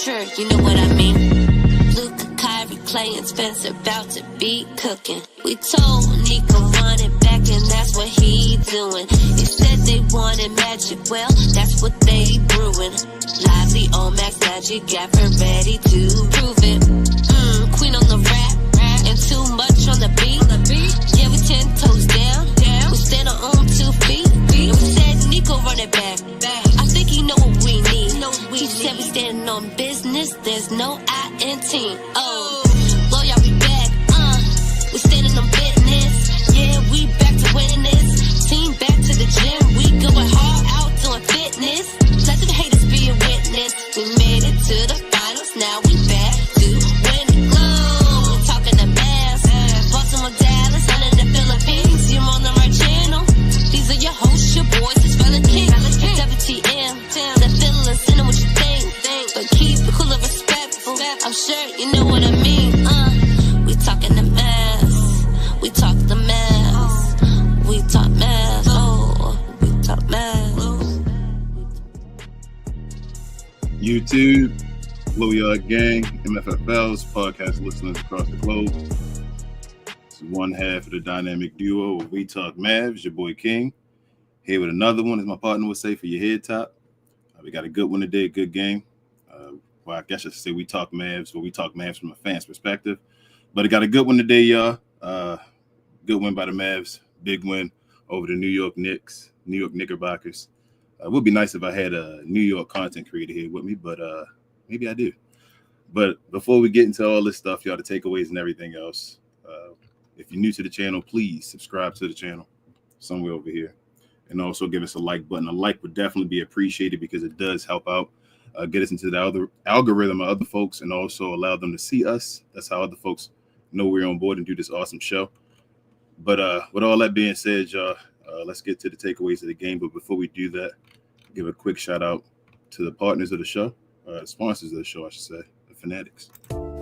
sure you know what I mean. Luka, Kyrie, Clay, and Spencer about to be cooking. We told Nico run it back, and that's what he doing. They said they wanted Magic, well, that's what they brewing. Lively on Max Magic, got her ready to prove it. Queen on the rap, and too much on the beat. Yeah, we 10 toes down. We stand on 2 feet. And we said Nico run it back. I think he know what we need. He said we standing on business. There's no I in team. Oh, Lord, y'all be back. We standing on business. Yeah, we back to winning this. Team back to the gym. We going hard out doing fitness. Let the haters be a witness. We made it to the finals. Now we back to winning. We're talking the Mavs. Baltimore, Dallas, under the Philippines. You're on the right channel. These are your hosts, your boys. It's Fella King. WTM. The feeling, send them what you think. But keep it cool and respectful. I'm sure you know what I mean. We talking the Mavs. We talk the Mavs. We talk Mavs. Oh, we talk Mavs. YouTube, Low Yard Gang, MFFLs, podcast listeners across the globe. This is one half of the dynamic duo of We Talk Mavs, your boy King. Here with another one, as my partner would say, for your head top. We got a good one today, good game. Well, I guess I should say We Talk Mavs, but we talk Mavs from a fan's perspective. But I got a good one today, y'all. Good win by the Mavs. Big win over the New York Knicks, New York Knickerbockers. It would be nice if I had a New York content creator here with me, but maybe I do. But before we get into all this stuff, y'all, the takeaways and everything else, if you're new to the channel, please subscribe to the channel somewhere over here. And also give us a like button. A like would definitely be appreciated because it does help out, get us into the other algorithm of other folks, and also allow them to see us. That's how other folks know we're on board and do this awesome show. But with all that being said, y'all, let's get to the takeaways of the game. But before we do that, give a quick shout out to the partners of the show, sponsors of the show, I should say, the Fanatics.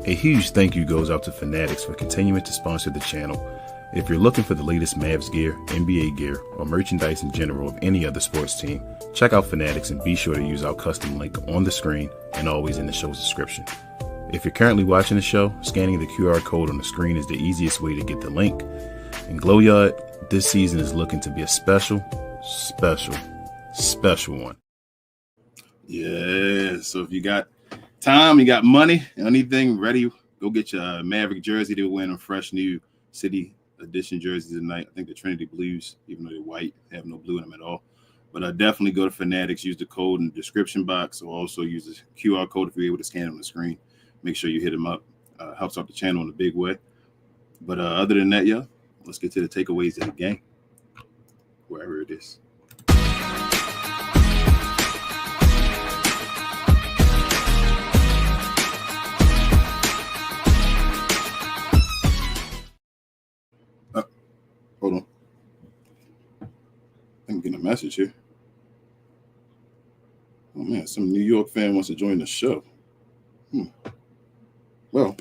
A huge thank you goes out to Fanatics for continuing to sponsor the channel. If you're looking for the latest Mavs gear, NBA gear, or merchandise in general of any other sports team, check out Fanatics and be sure to use our custom link on the screen and always in the show's description. If you're currently watching the show, scanning the QR code on the screen is the easiest way to get the link. And Glow Yard, this season is looking to be a special one. Yeah, so if you got time, you got money, anything ready, go get your Maverick jersey. They're wearing a fresh new City Edition jerseys tonight. I think the Trinity Blues, even though they're white, have no blue in them at all. But definitely go to Fanatics, use the code in the description box, or also use the QR code if you're able to scan it on the screen. Make sure you hit them up. Helps out the channel in a big way. But other than that, y'all, let's get to the takeaways of the game, wherever it is. Hold on. I'm getting a message here. Oh, man, some New York fan wants to join the show. Well,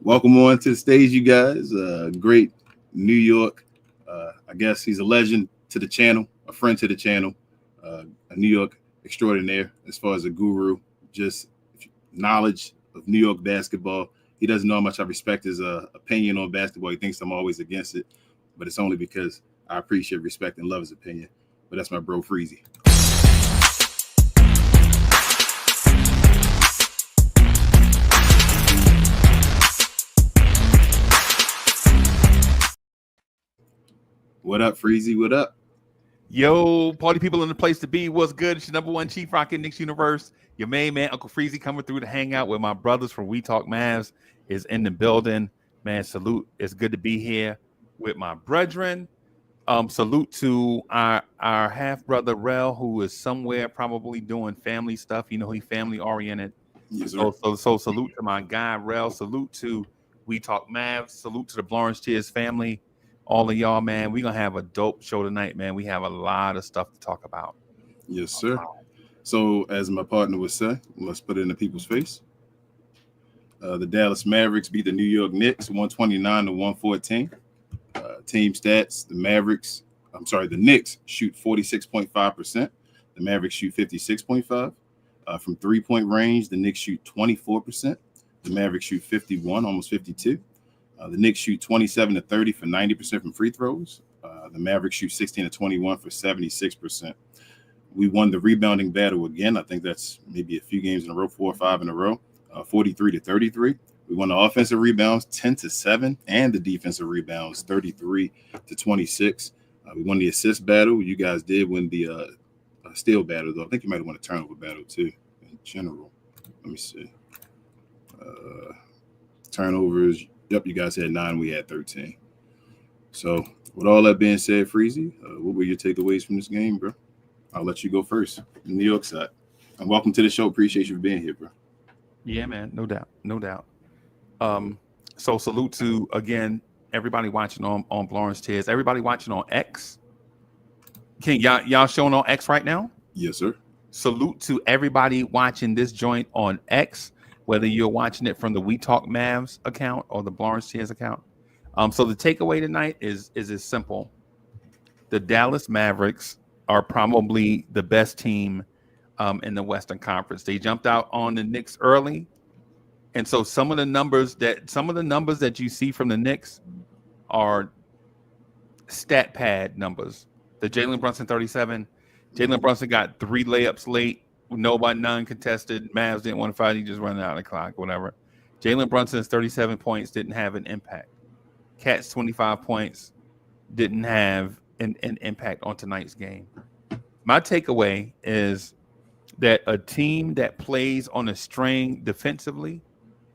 welcome on to the stage, you guys. Great New York. I guess he's a legend to the channel, a friend to the channel, a New York extraordinaire as far as a guru, just knowledge of New York basketball. He doesn't know how much I respect his opinion on basketball. He thinks I'm always against it, but it's only because I appreciate, respect, and love his opinion. But that's my bro, Freezy. What up, Freezy? What up? Yo, party people in the place to be. What's good? It's your number one chief rockin' Knicks universe. Your main man, Uncle Freezy, coming through to hang out with my brothers from We Talk Mavs is in the building. Man, salute. It's good to be here with my brethren. Salute to our half brother Rel, who is somewhere probably doing family stuff. You know, he family oriented. Yes, so salute to my guy Rel. Salute to We Talk Mavs. Salute to the Lawrence Tears family. All of y'all, man. We're gonna have a dope show tonight, man. We have a lot of stuff to talk about. Yes, sir. So, as my partner would say, let's put it in the people's face. The Dallas Mavericks beat the New York Knicks 129-114. Team stats: the Knicks shoot 46.5%. The Mavericks shoot 56.5%. From 3-point range, the Knicks shoot 24%. The Mavericks shoot 51, almost 52. The Knicks shoot 27 to 30 for 90% from free throws. The Mavericks shoot 16 to 21 for 76%. We won the rebounding battle again. I think that's maybe a few games in a row, 4 or 5 in a row, 43 to 33. We won the offensive rebounds 10 to 7 and the defensive rebounds 33 to 26. We won the assist battle. You guys did win the steal battle, though. I think you might have won a turnover battle too in general. Let me see. Turnovers. Yep, you guys had 9. We had 13. So with all that being said, Freezy, what were your takeaways from this game, bro? I'll let you go first. New York side. And welcome to the show. Appreciate you for being here, bro. Yeah, man. No doubt. So salute to, again, everybody watching on Lawrence Tears, everybody watching on X. King, y'all showing on X right now? Yes, sir. Salute to everybody watching this joint on X, whether you're watching it from the We Talk Mavs account or the Lawrence Tears account. So the takeaway tonight is as simple. The Dallas Mavericks are probably the best team in the Western Conference. They jumped out on the Knicks early. And so some of the numbers that you see from the Knicks are stat pad numbers. The Jalen Brunson 37. Jalen Brunson got 3 layups late, none contested. Mavs didn't want to fight. He just running out of the clock, whatever. Jalen Brunson's 37 points didn't have an impact. Cat's 25 points didn't have an impact on tonight's game. My takeaway is that a team that plays on a string defensively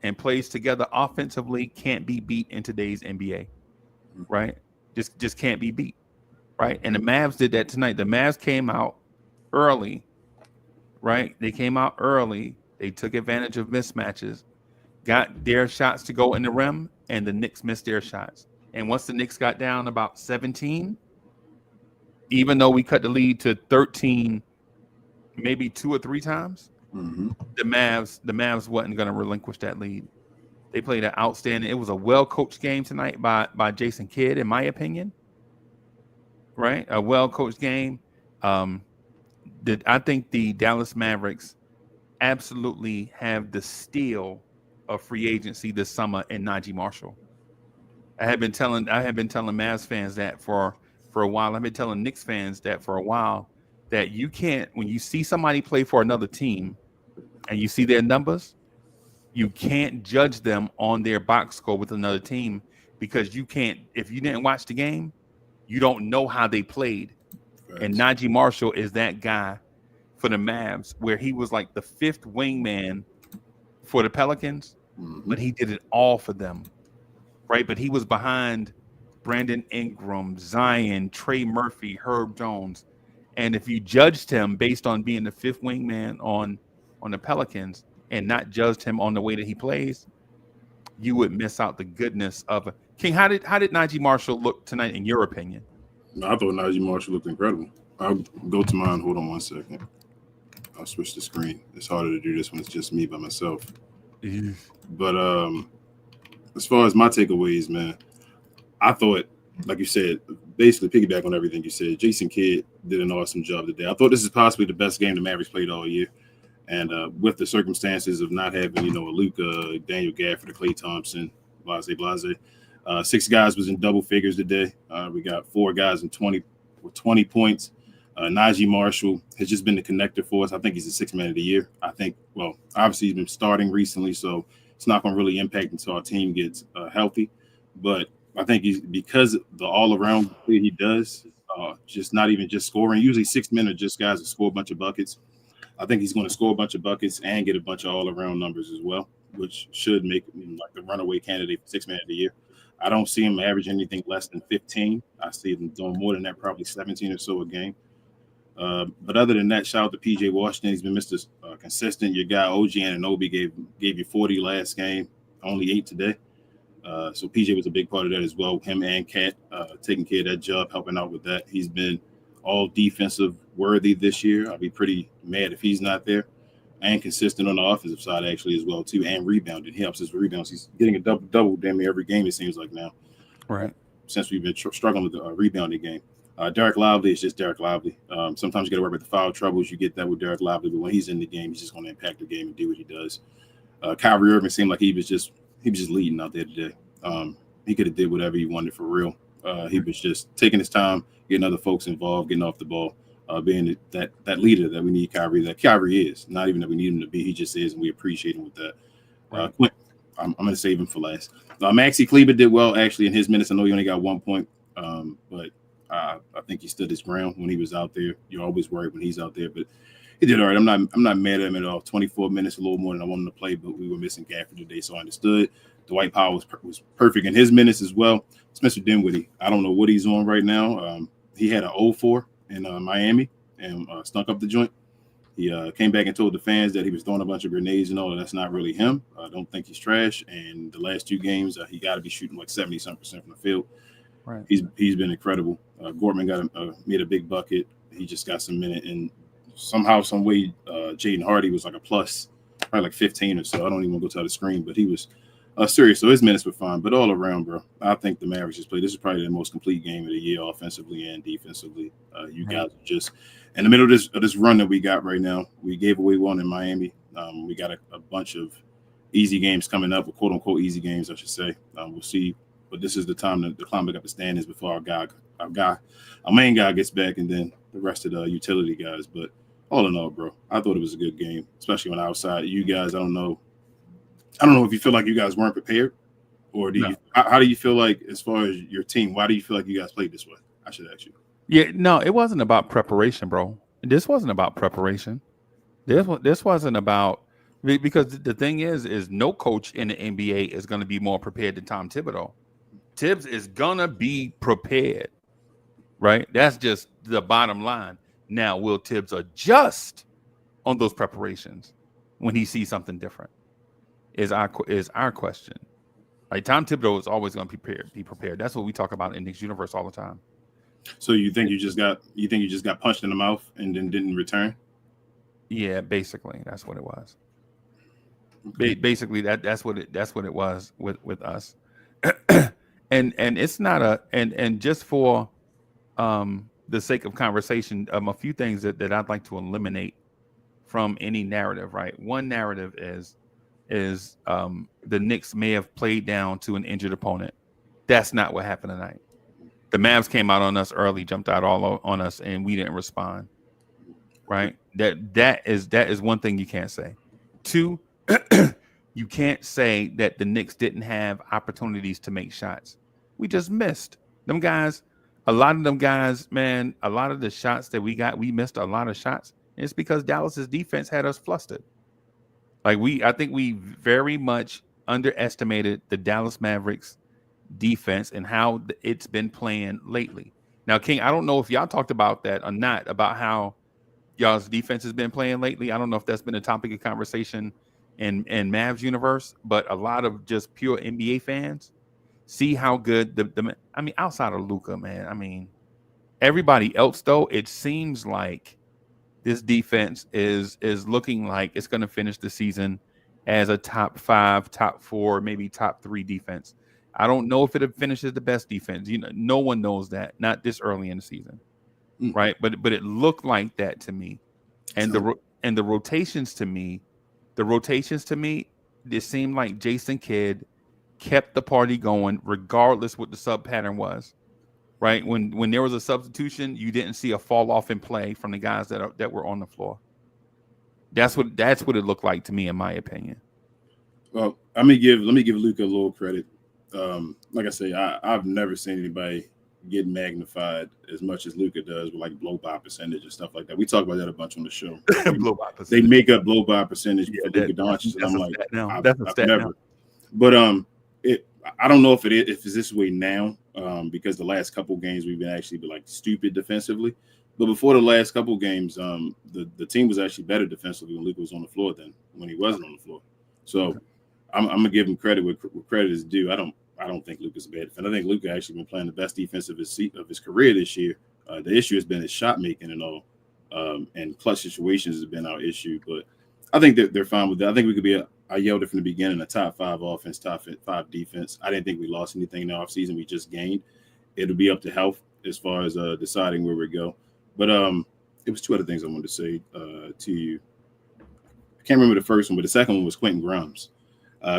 and plays together offensively can't be beat in today's NBA, right? Just can't be beat, right? And the Mavs did that tonight. The Mavs came out early, right? They came out early. They took advantage of mismatches, got their shots to go in the rim, and the Knicks missed their shots. And once the Knicks got down about 17, even though we cut the lead to 13 maybe 2 or 3 times, the Mavs wasn't going to relinquish that lead. They played an outstanding. It was a well-coached game tonight by Jason Kidd, in my opinion. Right, a well-coached game. I think the Dallas Mavericks absolutely have the steal of free agency this summer in Najee Marshall. I have been telling Mavs fans that for a while. I've been telling Knicks fans that for a while. That you can't, when you see somebody play for another team and you see their numbers, you can't judge them on their box score with another team because you can't, if you didn't watch the game, you don't know how they played. Right. And Najee Marshall is that guy for the Mavs where he was like the 5th wingman for the Pelicans, but he did it all for them, right? But he was behind Brandon Ingram, Zion, Trey Murphy, Herb Jones. And if you judged him based on being the 5th wingman on the Pelicans and not judged him on the way that he plays, you would miss out the goodness of King. How did Najee Marshall look tonight, in your opinion? I thought Najee Marshall looked incredible. I'll go to mine. Hold on one second. I'll switch the screen. It's harder to do this when it's just me by myself. But as far as my takeaways, man, I thought, like you said, basically piggyback on everything you said, Jason Kidd did an awesome job today. I thought this is possibly the best game the Mavericks played all year. And with the circumstances of not having, a Luka, Daniel Gafford, Klay Thompson, blase. 6 guys was in double figures today. We got 4 guys with 20 points. Najee Marshall has just been the connector for us. I think he's the 6th man of the year. I think, obviously he's been starting recently, so it's not going to really impact until our team gets healthy. But I think he's, because the all-around play he does, just not even just scoring. Usually 6 men are just guys that score a bunch of buckets. I think he's going to score a bunch of buckets and get a bunch of all-around numbers as well, which should make him like the runaway candidate for 6th man of the year. I don't see him average anything less than 15. I see him doing more than that, probably 17 or so a game. But other than that, shout out to PJ Washington. He's been Mr. Consistent. Your guy OG Anunoby gave you 40 last game, only 8 today. So PJ was a big part of that as well. Him and Cat taking care of that job, helping out with that. He's been all defensive worthy this year. I'll be pretty mad if he's not there. And consistent on the offensive side actually as well too, and rebounding. He helps his rebounds. He's getting a double damn near every game it seems like now. Right. Since we've been struggling with the rebounding game. Derek Lively is just Derek Lively. Sometimes you got to worry about the foul troubles. You get that with Derek Lively, but when he's in the game, he's just going to impact the game and do what he does. Kyrie Irving seemed like he was just leading out there today. He could have did whatever he wanted for real. He was just taking his time, getting other folks involved, getting off the ball, being that leader that we need Kyrie. That Kyrie is not even that we need him to be. He just is, and we appreciate him with that. Quint, I'm going to save him for last. Maxi Kleber did well actually in his minutes. I know he only got 1 point, but I think he stood his ground when he was out there. You're always worried when he's out there, but he did all right. I'm not mad at him at all. 24 minutes, a little more than I wanted to play, but we were missing Gafford today, so I understood. Dwight Powell was perfect in his minutes as well. Spencer Dinwiddie, I don't know what he's on right now. He had an 0-4 in Miami and stunk up the joint. He came back and told the fans that he was throwing a bunch of grenades and all. That's not really him. I don't think he's trash. And the last 2 games, he got to be shooting like 70-something% from the field. Right. He's been incredible. Gortman made a big bucket. He just got some minute, and somehow, some way, Jaden Hardy was like a plus, probably like 15 or so. I don't even want to go to the screen, but he was serious. So his minutes were fine. But all around, bro, I think the Mavericks just played. This is probably the most complete game of the year, offensively and defensively. You guys are just in the middle of this run that we got right now. We gave away one in Miami. We got a bunch of easy games coming up, or quote unquote easy games, I should say. We'll see. But this is the time to climb back up the standings before our main guy gets back, and then the rest of the utility guys. But all in all, bro, I thought it was a good game, especially when outside. You guys, I don't know if you feel like you guys weren't prepared, or how do you feel like, as far as your team, why do you feel like you guys played this way? I should ask you. Yeah, no, it wasn't about preparation, bro. This wasn't about preparation. This wasn't about, because the thing is no coach in the NBA is going to be more prepared than Tom Thibodeau. Tibbs is gonna be prepared, right? That's just the bottom line. Now, will Tibbs adjust on those preparations when he sees something different? Is our question. Like, Tom Thibodeau is always going to be prepared. That's what we talk about in Knicks universe all the time. So you think you just got punched in the mouth and then didn't return? Yeah, basically, that's what it was. Okay. Basically, that's what it was with us. And it's not and just for the sake of conversation, a few things that I'd like to eliminate from any narrative, right? One narrative is the Knicks may have played down to an injured opponent. That's not what happened tonight. The Mavs came out on us early, jumped out all on us, and we didn't respond. Right? That is one thing you can't say. 2, you can't say that the Knicks didn't have opportunities to make shots. We just missed. Them guys, a lot of them guys, man, a lot of the shots that we got, we missed a lot of shots. And it's because Dallas's defense had us flustered. Like, I think we very much underestimated the Dallas Mavericks defense and how it's been playing lately. Now, King, I don't know if y'all talked about that or not, about how y'all's defense has been playing lately. I don't know if that's been a topic of conversation in Mavs universe, but a lot of just pure NBA fans see how good I mean, outside of Luka, man. I mean, everybody else, though, it seems like this defense is looking like it's going to finish the season as a top 5, top 4, maybe top 3 defense. I don't know if it finishes the best defense. You know, no one knows that, not this early in the season, right? But it looked like that to me, and the rotations to me, it seemed like Jason Kidd kept the party going regardless what the sub pattern was. Right, when there was a substitution, you didn't see a fall off in play from the guys that were on the floor. That's what it looked like to me, in my opinion. Well, let me give Luka a little credit. Like I say, I've never seen anybody get magnified as much as Luka does with like blow by percentage and stuff like that. We talk about that a bunch on the show. Blow by percentage. They make up blow by percentage for Luka Doncic. I'm like, that's a stat never. Now. But I don't know if it's this way now, because the last couple games we've been actually like stupid defensively. But before the last couple games, the team was actually better defensively when Luka was on the floor than when he wasn't on the floor. So I'm gonna give him credit where credit is due. I don't think Luka's a bad defender. I think Luka actually been playing the best defense of his career this year. The issue has been his shot making and all, and clutch situations has been our issue. But I think that they're fine with that. I think we could be I yelled it from the beginning, a top 5 offense, top 5 defense. I didn't think we lost anything in the offseason. We just gained. It'll be up to health. as far as deciding where we go. But it was two other things I wanted to say to you. I can't remember the first one, but the second one was Quentin Grimes.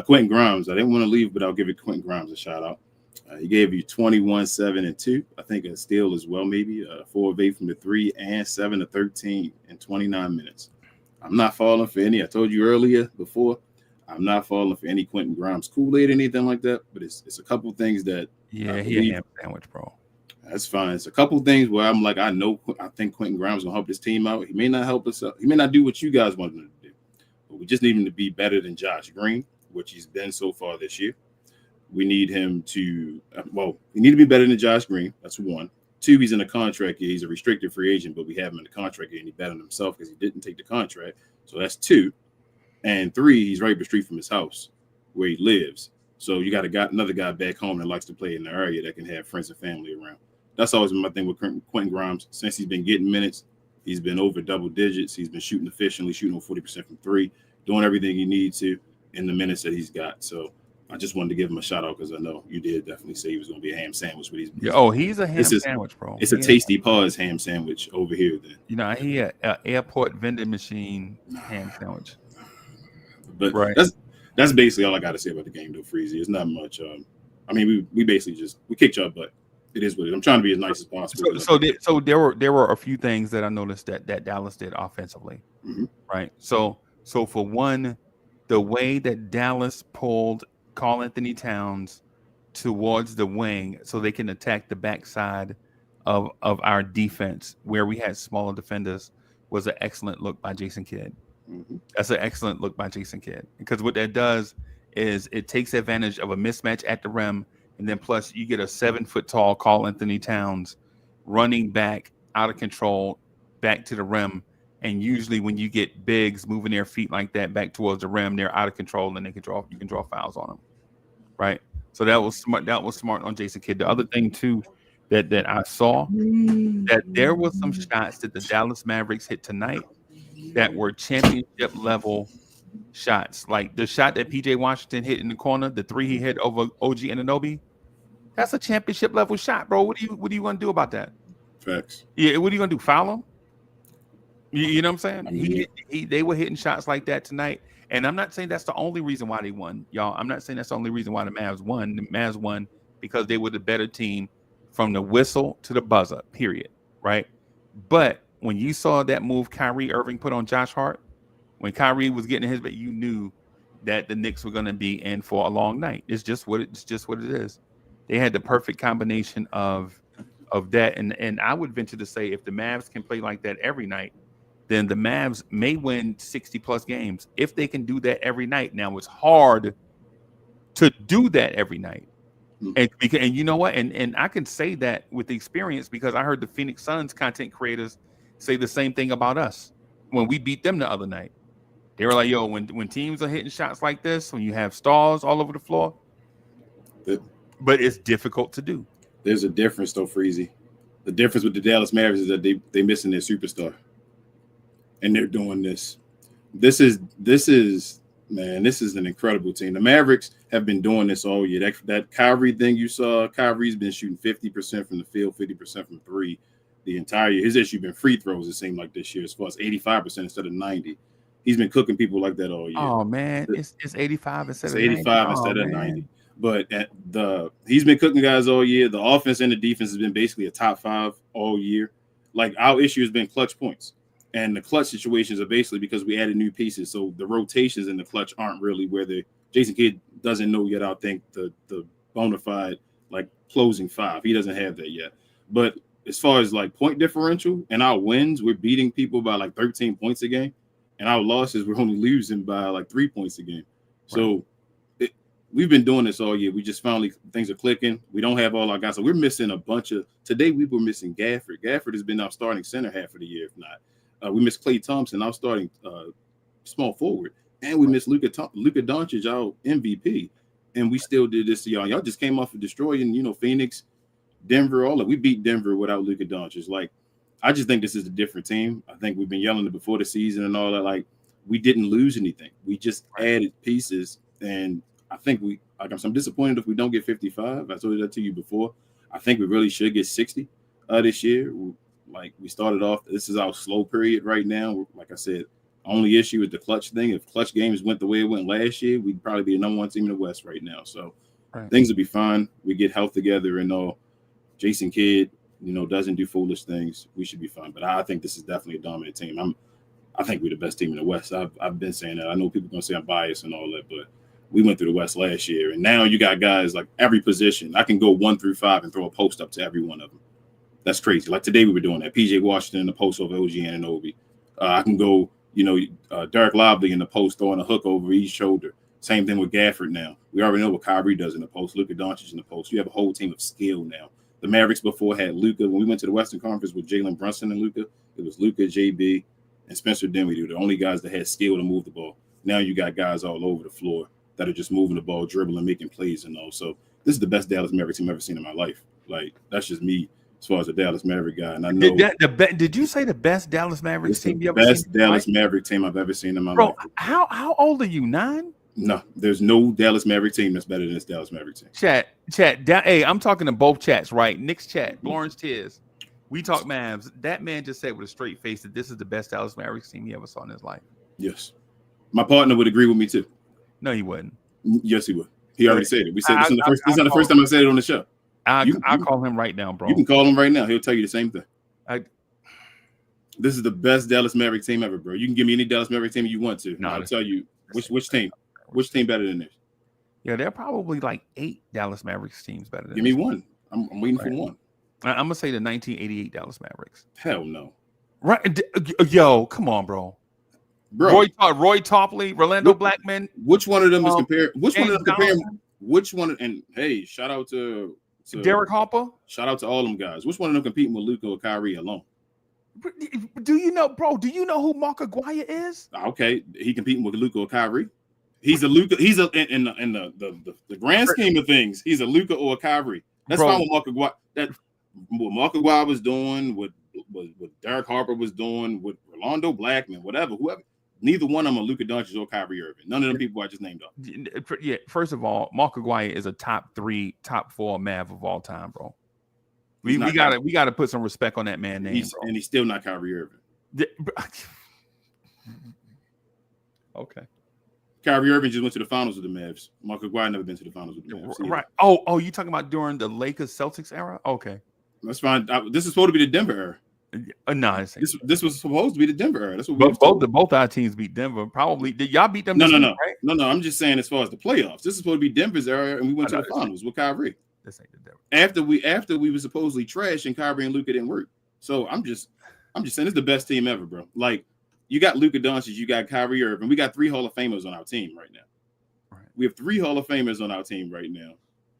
Quentin Grimes, I didn't want to leave, but I'll give it Quentin Grimes a shout out. He gave you 21, 7, and 2. I think a steal as well, maybe 4 of 8 from the 3 and 7 of 13 in 29 minutes. I'm not falling for any. I told you earlier before, I'm not falling for any Quentin Grimes Kool-Aid or anything like that. But it's a couple things that he a ham sandwich, bro. That's fine. It's a couple things where I'm like, I think Quentin Grimes will help this team out. He may not help us out. He may not do what you guys want him to do. But we just need him to be better than Josh Green, which he's been so far this year. We need him to, we need to be better than Josh Green. That's 1. 2, he's in a contract year. He's a restricted free agent, but we have him in the contract year, and he bet on himself because he didn't take the contract. So that's 2. And 3, he's right up the street from his house where he lives. So you got another guy back home that likes to play in the area that can have friends and family around. That's always been my thing with Quentin Grimes. Since he's been getting minutes, he's been over double digits. He's been shooting efficiently, shooting on 40% from 3, doing everything he needs to in the minutes that he's got. So I just wanted to give him a shout out because I know you did definitely say he was going to be a ham sandwich. But he's a ham sandwich, bro. It's a tasty pause ham sandwich over here. Then he an airport vending machine ham sandwich. But that's basically all I got to say about the game, though. Freezy, it's not much. We basically we kicked your butt. It is what it is. I'm trying to be as nice as possible. So there were a few things that I noticed that Dallas did offensively, right? So for one, the way that Dallas pulled Karl Anthony Towns towards the wing so they can attack the backside of our defense where we had smaller defenders was an excellent look by Jason Kidd. That's an excellent look by Jason Kidd, because what that does is it takes advantage of a mismatch at the rim, and then plus you get a 7-foot tall Karl Anthony Towns running back out of control back to the rim. And usually when you get bigs moving their feet like that back towards the rim, they're out of control and you can draw fouls on them. Right. So that was smart. That was smart on Jason Kidd. The other thing too that I saw, that there was some shots that the Dallas Mavericks hit tonight that were championship level shots. Like the shot that PJ Washington hit in the corner, the 3 he hit over OG Anunoby. That's a championship level shot, bro. What are you gonna do about that? Facts. Yeah, what are you gonna do? Foul him? You know what I'm saying? They were hitting shots like that tonight. And I'm not saying that's the only reason why they won, y'all. I'm not saying that's the only reason why the Mavs won. The Mavs won because they were the better team from the whistle to the buzzer, period, right? But when you saw that move Kyrie Irving put on Josh Hart, when Kyrie was getting his, you knew that the Knicks were going to be in for a long night. It's just what it is. They had the perfect combination of that. And I would venture to say if the Mavs can play like that every night, then the Mavs may win 60-plus games if they can do that every night. Now, it's hard to do that every night. And you know what? And I can say that with the experience because I heard the Phoenix Suns content creators say the same thing about us when we beat them the other night. They were like, yo, when teams are hitting shots like this, when you have stars all over the floor, but it's difficult to do. There's a difference, though, Freezy. The difference with the Dallas Mavericks is that they missing their superstar. And they're doing this. This is an incredible team. The Mavericks have been doing this all year. That Kyrie thing you saw, Kyrie's been shooting 50% from the field, 50% from 3 the entire year. His issue been free throws, it seemed like this year, as far as 85% instead of 90. He's been cooking people like that all year. Oh man, it's 85 instead of 85 instead of 90. But he's been cooking guys all year. The offense and the defense has been basically a top 5 all year. Like our issue has been clutch points. And the clutch situations are basically because we added new pieces. So the rotations in the clutch aren't really where Jason Kidd doesn't know yet, I think, the bona fide, like, closing 5. He doesn't have that yet. But as far as, like, point differential and our wins, we're beating people by, like, 13 points a game. And our losses, we're only losing by, like, 3 points a game. So we've been doing this all year. We just finally, things are clicking. We don't have all our guys. So we're missing a bunch of – today we were missing Gafford. Gafford has been our starting center half of the year, if not. We missed Klay Thompson, our starting small forward, and we missed Luka Doncic, our MVP, and we still did this to y'all. Y'all just came off of destroying, Phoenix, Denver, all that. We beat Denver without Luka Doncic. Like, I just think this is a different team. I think we've been yelling it before the season and all that. Like, we didn't lose anything. We just added pieces, and I think I'm disappointed if we don't get 55. I told you that to you before. I think we really should get 60. this year. Like we started off, this is our slow period right now. Like I said, only issue is the clutch thing. If clutch games went the way it went last year, we'd probably be the number one team in the West right now. So things will be fine. We get health together and all. Jason Kidd, doesn't do foolish things. We should be fine. But I think this is definitely a dominant team. I think we're the best team in the West. I've been saying that. I know people are going to say I'm biased and all that, but we went through the West last year. And now you got guys like every position. I can go 1 through 5 and throw a post up to every one of them. That's crazy. Like today we were doing that. PJ Washington in the post over OG Anunoby. I can go, Derek Lively in the post throwing a hook over each shoulder. Same thing with Gafford now. We already know what Kyrie does in the post. Luka Doncic in the post. You have a whole team of skill now. The Mavericks before had Luka. When we went to the Western Conference with Jalen Brunson and Luka, it was Luka, JB, and Spencer Dinwiddie, the only guys that had skill to move the ball. Now you got guys all over the floor that are just moving the ball, dribbling, making plays and all. So this is the best Dallas Mavericks team I've ever seen in my life. Like, that's just me as far as a Dallas Maverick guy. And I know did you say the best Dallas Mavericks team you ever seen? Best Dallas Maverick team I've ever seen in my life. Bro, how old are you? 9? No, there's no Dallas Maverick team that's better than this Dallas Maverick team. Chat. Hey, I'm talking to both chats, right? Knicks chat, Lawrence Tears. We talk Mavs. That man just said with a straight face that this is the best Dallas Mavericks team he ever saw in his life. Yes. My partner would agree with me too. No, he wouldn't. Yes, he would. He already said it. We said this is not the first time I said it on the show. I'll call him right now, bro. You can call him right now. He'll tell you the same thing. This is the best Dallas Maverick team ever, bro. You can give me any Dallas Maverick team you want to. I'll tell you which team. Which team better than this? Yeah, there are probably like 8 Dallas Mavericks teams better than Give me one. I'm waiting for one. I'm going to say the 1988 Dallas Mavericks. Hell no. Right. Yo, come on, bro. Roy Topley, Rolando Blackman. Which one of them is compared? Which one of them comparing? Which one? And hey, shout out to Derek Harper. Shout out to all them guys. Which one of them competing with Luka or Kyrie alone? Do you know who Mark Aguirre is? Okay, he competing with Luka or Kyrie. He's a Luka. He's in the grand scheme of things. He's a Luka or a Kyrie. That's fine with Mark Aguirre. What Mark Aguirre was doing, what Derek Harper was doing, what Rolando Blackman, whoever. Neither one of them are Luka Doncic or Kyrie Irving. None of them people I just named off. Yeah. First of all, Mark Aguirre is a top 3, top 4 Mav of all time, bro. We gotta put some respect on that man's name. And he's still not Kyrie Irving. Okay. Kyrie Irving just went to the finals with the Mavs. Mark Aguirre never been to the finals with the Mavs. Right. Oh, you talking about during the Lakers Celtics era? Okay. That's fine. This is supposed to be the Denver era. No, this was supposed to be the Denver era. That's what both our teams beat Denver. Probably did y'all beat them? No. Right? No. I'm just saying as far as the playoffs. This is supposed to be Denver's era, and we went to the finals with Kyrie. This ain't the Denver. After we were supposedly trash and Kyrie and Luka didn't work. So I'm just saying it's the best team ever, bro. Like you got Luka Doncic, you got Kyrie Irving, we got 3 Hall of Famers on our team right now. Right. We have 3 Hall of Famers on our team right now.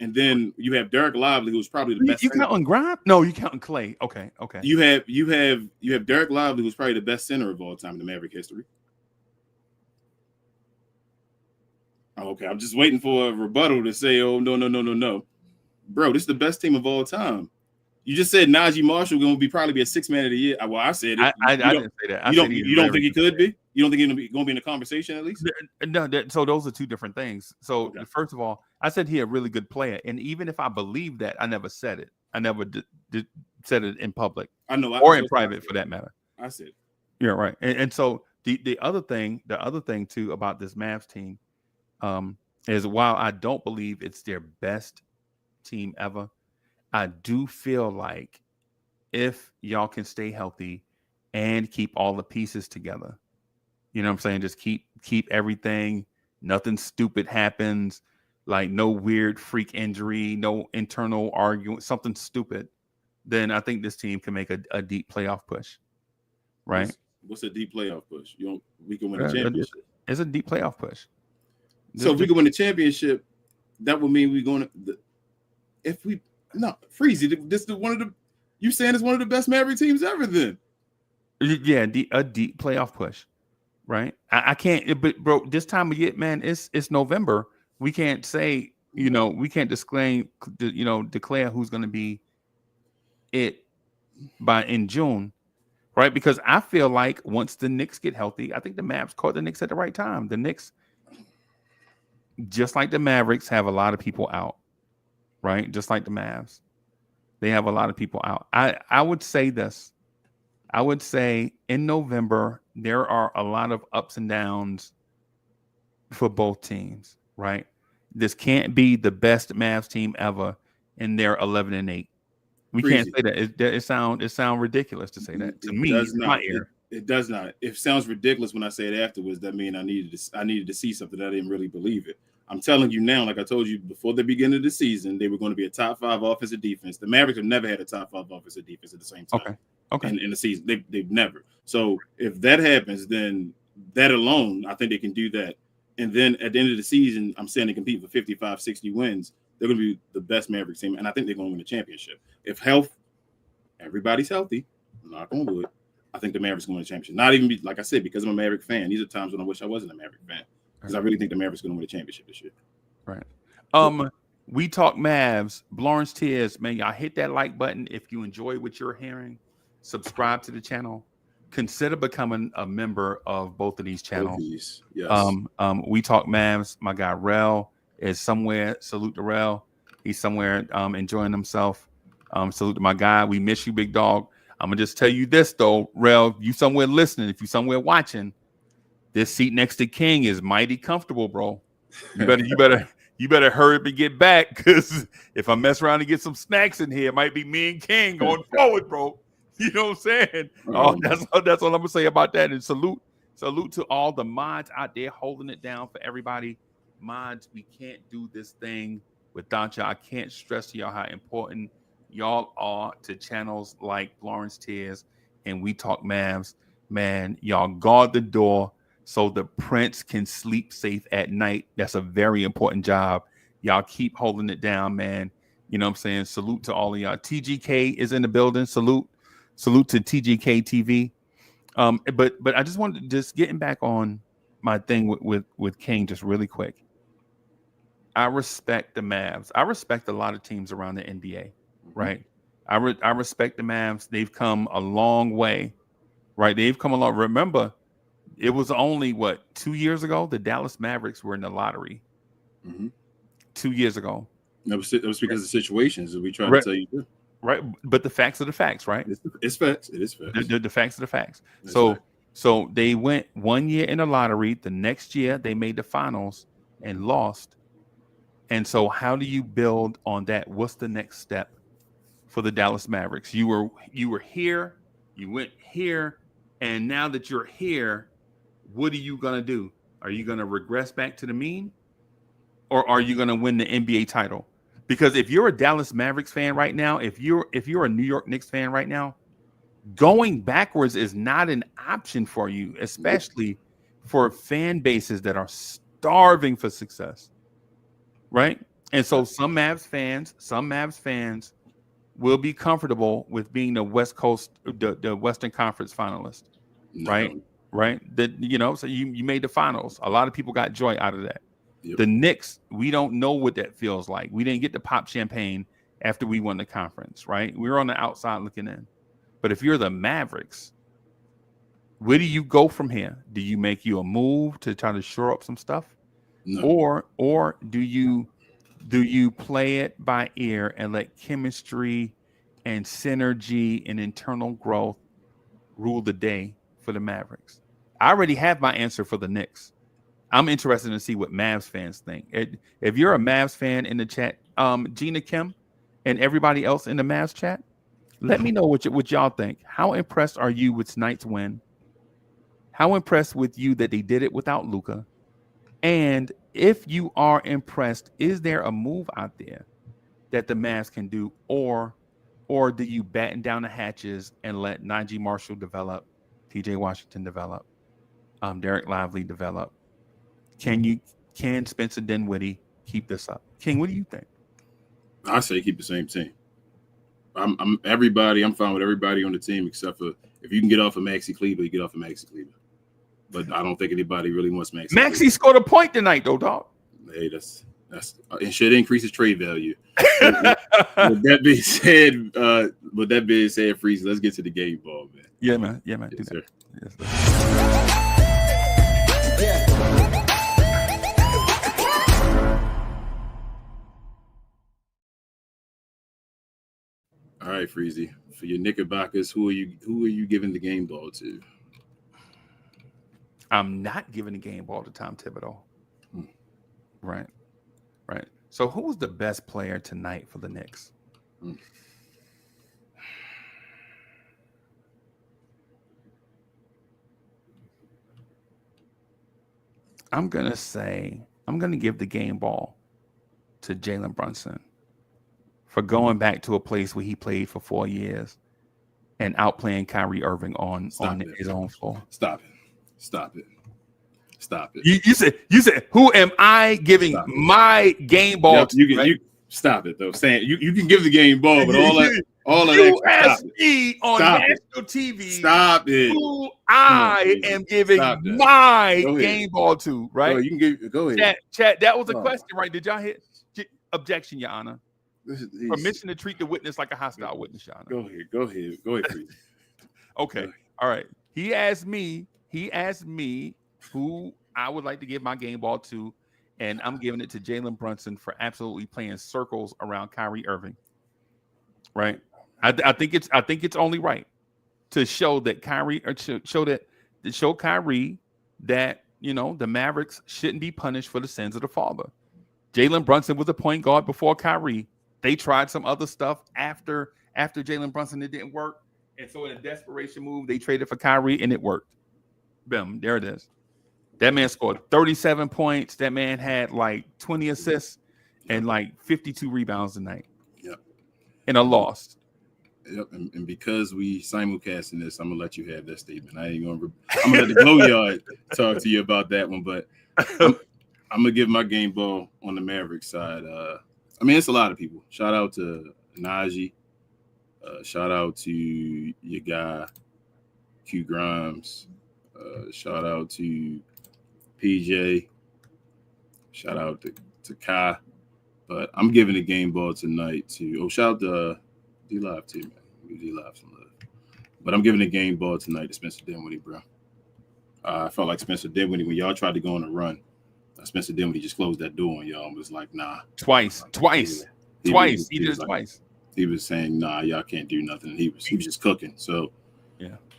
And then you have Derek Lively, who's probably the best. You counting Grimes? No, you counting Clay. Okay. You have Derek Lively, who's probably the best center of all time in the Maverick history. Okay, I'm just waiting for a rebuttal to say, "Oh no, bro, this is the best team of all time." You just said Najee Marshall going to probably be a 6th man of the year. Well, I said it. I didn't say that. You don't think he could be? You don't think he's going to be in the conversation at least? No. So those are 2 different things. So First of all, I said he a really good player, and even if I believe that, I never said it. I never said it in public. I know, or in private for that matter. I said, yeah, right. And so the other thing too about this Mavs team, is while I don't believe it's their best team ever, I do feel like if y'all can stay healthy and keep all the pieces together, you know what I'm saying? Just keep everything. Nothing stupid happens, like no weird freak injury, no internal argument, something stupid. Then I think this team can make a deep playoff push, right? What's a deep playoff push? We can win a championship. It's a deep playoff push. So if we can win the championship, that would mean we're going to. Freezy. This is one of the. You saying it's one of the best Maverick teams ever? Then. Yeah, a deep playoff push, right? I can't. But bro, this time of year, man, it's November. We can't say, we can't declare who's going to be it in June, right? Because I feel like once the Knicks get healthy, I think the Mavs caught the Knicks at the right time. The Knicks, just like the Mavericks, have a lot of people out, right? Just like the Mavs. They have a lot of people out. I would say this. I would say in November, there are a lot of ups and downs for both teams, right? This can't be the best Mavs team ever, and they're 11-8. We can't say that. It sound ridiculous to say that. To me, does in not. my ear. It does not. It sounds ridiculous when I say it afterwards. That means I needed to see something. I didn't really believe it. I'm telling you now, like I told you before the beginning of the season, they were going to be a top 5 offensive defense. The Mavericks have never had a top 5 offensive defense at the same time. Okay. In the season, they've never. So if that happens, then that alone, I think they can do that. And then at the end of the season, I'm saying they compete for 55, 60 wins. They're going to be the best Mavericks team, and I think they're going to win the championship. If everybody's healthy, knock on wood, I think the Mavericks going to win the championship. Not even like I said, because I'm a Maverick fan. These are times when I wish I wasn't a Maverick fan, because I really think the Mavericks going to win the championship this year. Right. We talk Mavs. Lawrence Tears, man, y'all hit that like button if you enjoy what you're hearing. Subscribe to the channel. Consider becoming a member of both of these channels. Yes. We talk Mavs. My guy Rel is somewhere. Salute to Rel. He's somewhere enjoying himself. Salute to my guy. We miss you, big dog. I'm gonna just tell you this though, Rel. You somewhere listening? If you somewhere watching, this seat next to King is mighty comfortable, bro. You better hurry up and get back, because if I mess around and get some snacks in here, it might be me and King going forward, bro. You know what I'm saying? That's all I'm gonna say about that. And salute to all the mods out there holding it down for everybody. Mods, we can't do this thing without y'all. I can't stress to y'all how important y'all are to channels like Lawrence Tears and We Talk Mavs. Man, y'all guard the door so the Prince can sleep safe at night. That's a very important job. Y'all keep holding it down, man. You know what I'm saying? Salute to all of y'all. TGK is in the building. Salute to TGK TV. But I just wanted to just getting back on my thing with King just really quick. I respect the Mavs. I respect a lot of teams around the NBA, right? I respect the Mavs. They've come a long way, right? They've come a long. Remember, it was only 2 years ago the Dallas Mavericks were in the lottery. 2 years ago. That was because of situations that we try to tell you. Right, but the facts are the facts, right? It's facts. It is facts. The facts are the facts. That's so, right. So they went 1 year in the lottery. The next year they made the finals and lost. And so, how do you build on that? What's the next step for the Dallas Mavericks? You were here, you went here, and now that you're here, what are you gonna do? Are you gonna regress back to the mean, or are you gonna win the NBA title? Because if you're a Dallas Mavericks fan right now, if you're a New York Knicks fan right now, going backwards is not an option for you, especially for fan bases that are starving for success, right? And so some Mavs fans will be comfortable with being the West Coast, the Western Conference finalist, right? That so you made the finals. A lot of people got joy out of that. Yep. The Knicks, we don't know what that feels like. We didn't get to pop champagne after we won the conference, right? We were on the outside looking in. But if you're the Mavericks, where do you go from here? Do you make a move to try to shore up some stuff? No. Or do you play it by ear and let chemistry and synergy and internal growth rule the day for the Mavericks? I already have my answer for the Knicks. I'm interested to see what Mavs fans think. If you're a Mavs fan in the chat, Gina Kim and everybody else in the Mavs chat, let me know what y'all think. How impressed are you with tonight's win? How impressed with you that they did it without Luka? And if you are impressed, is there a move out there that the Mavs can do, or do you batten down the hatches and let Najee Marshall develop, T.J. Washington develop, Derek Lively develop? Can Spencer Dinwiddie keep this up? King, what do you think? I say keep the same team. I'm fine with everybody on the team except for if you can get off of Maxi Kleber, you get off of Maxi Kleber. But I don't think anybody really wants Maxi. Maxi scored a point tonight, though, dog. Hey, that's it should increase his trade value. With that being said, Freeze, let's get to the game ball, man. Yeah, man. Yes, do that. Yes, All right, Freezy. For your Knickerbockers, who are you giving the game ball to? I'm not giving the game ball to Tom Thibodeau. Right. So who was the best player tonight for the Knicks? I'm going to give the game ball to Jalen Brunson for going back to a place where he played for 4 years and outplaying Kyrie Irving on his own floor. Stop it. You said, who am I giving my game ball to? You stop it though. Saying you can give the game ball, but all of you that. asked me on national TV. Stop it. Who I am giving my game ball to, right? You can go ahead. Chat. That was a question, right? Did y'all hit objection, Your Honor? Permission to treat the witness like a hostile witness, Your Honor. Go ahead. Please. Okay. All right. He asked me who I would like to give my game ball to, and I'm giving it to Jalen Brunson for absolutely playing circles around Kyrie Irving. Right? I think it's only right to show that Kyrie that the Mavericks shouldn't be punished for the sins of the father. Jalen Brunson was a point guard before Kyrie. They tried some other stuff after Jalen Brunson. It didn't work, and so in a desperation move, they traded for Kyrie, and it worked. Boom, there it is. That man scored 37 points. That man had like 20 assists and like 52 rebounds tonight. Yep. In a loss. Yep. And because we simulcasting this, I'm gonna let you have that statement. I'm gonna let the Glow Yard talk to you about that one, but I'm gonna give my game ball on the Mavericks side. It's a lot of people. Shout out to Najee. Shout out to your guy Q Grimes. Shout out to PJ. Shout out to Kai. But I'm giving the game ball tonight to shout out to D-Live too, man. Give D-Live some love. But I'm giving the game ball tonight to Spencer Dinwiddie, bro. I felt like Spencer Dinwiddie, when y'all tried to go on a run, Spencer Dinwiddie just closed that door on y'all and was like, nah. Twice. He did it twice. He was saying, nah, y'all can't do nothing. He was just cooking. So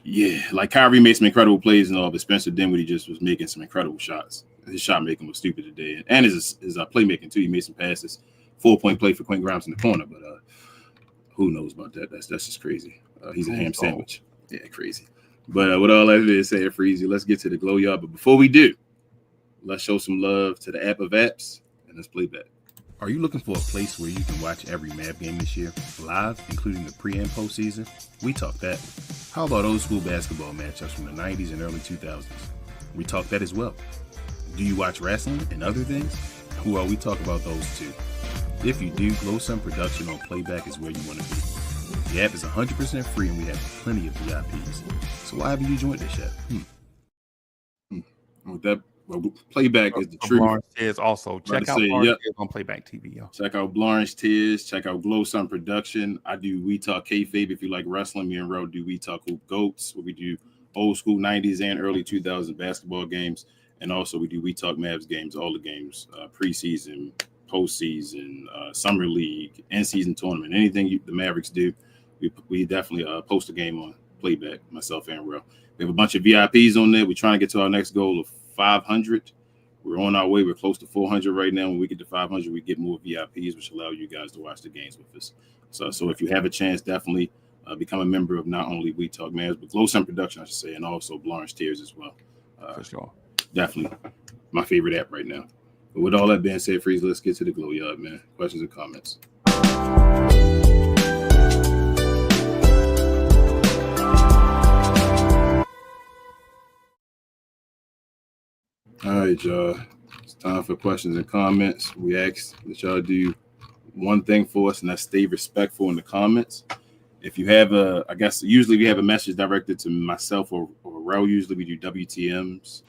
yeah, like Kyrie made some incredible plays and all, but Spencer Dinwiddie just was making some incredible shots. His shot making was stupid today, and his playmaking too. He made some passes, 4-point play for Quentin Grimes in the corner, but who knows about that? That's just crazy. He's a ham sandwich. Yeah, crazy. But with all that is said, Freezy, let's get to the Glow Yard. But before we do, let's show some love to the app of apps, and let's play back. Are you looking for a place where you can watch every Mav game this year, live, including the pre- and postseason? We talk that. How about old school basketball matchups from the 90s and early 2000s? We talk that as well. Do you watch wrestling and other things? Well, we talk about those too. If you do, Glow Sun Production on Playback is where you want to be. The app is 100% free and we have plenty of VIPs. So why haven't you joined us yet? With that, Playback is the truth. Lawrence Tears also. Check out Lawrence Tears on Playback TV, yo. Check out Lawrence Tears. Check out Glow Sun Production. I do We Talk Kayfabe if you like wrestling. Me and Ro do We Talk Hoop Goats, where we do old school 90s and early 2000s basketball games. And also we do We Talk Mavs games, all the games, preseason, postseason, summer league, in-season tournament, anything the Mavericks do. We definitely post a game on Playback, myself and Ro. We have a bunch of VIPs on there. We're trying to get to our next goal of 500. We're on our way. We're close to 400 right now. When we get to 500, we get more VIPs, which allow you guys to watch the games with us. So if you have a chance, definitely become a member of not only We Talk Mavs, but Glow Sun Production, I should say, and also Lawrence Tears as well. For sure. Definitely my favorite app right now. But with all that being said, Freeze, let's get to the Glow Yard, man. Questions and comments. All right, y'all. It's time for questions and comments. We ask that y'all do one thing for us, and that's stay respectful in the comments. If you have usually we have a message directed to myself or Ro. Usually we do WTMs,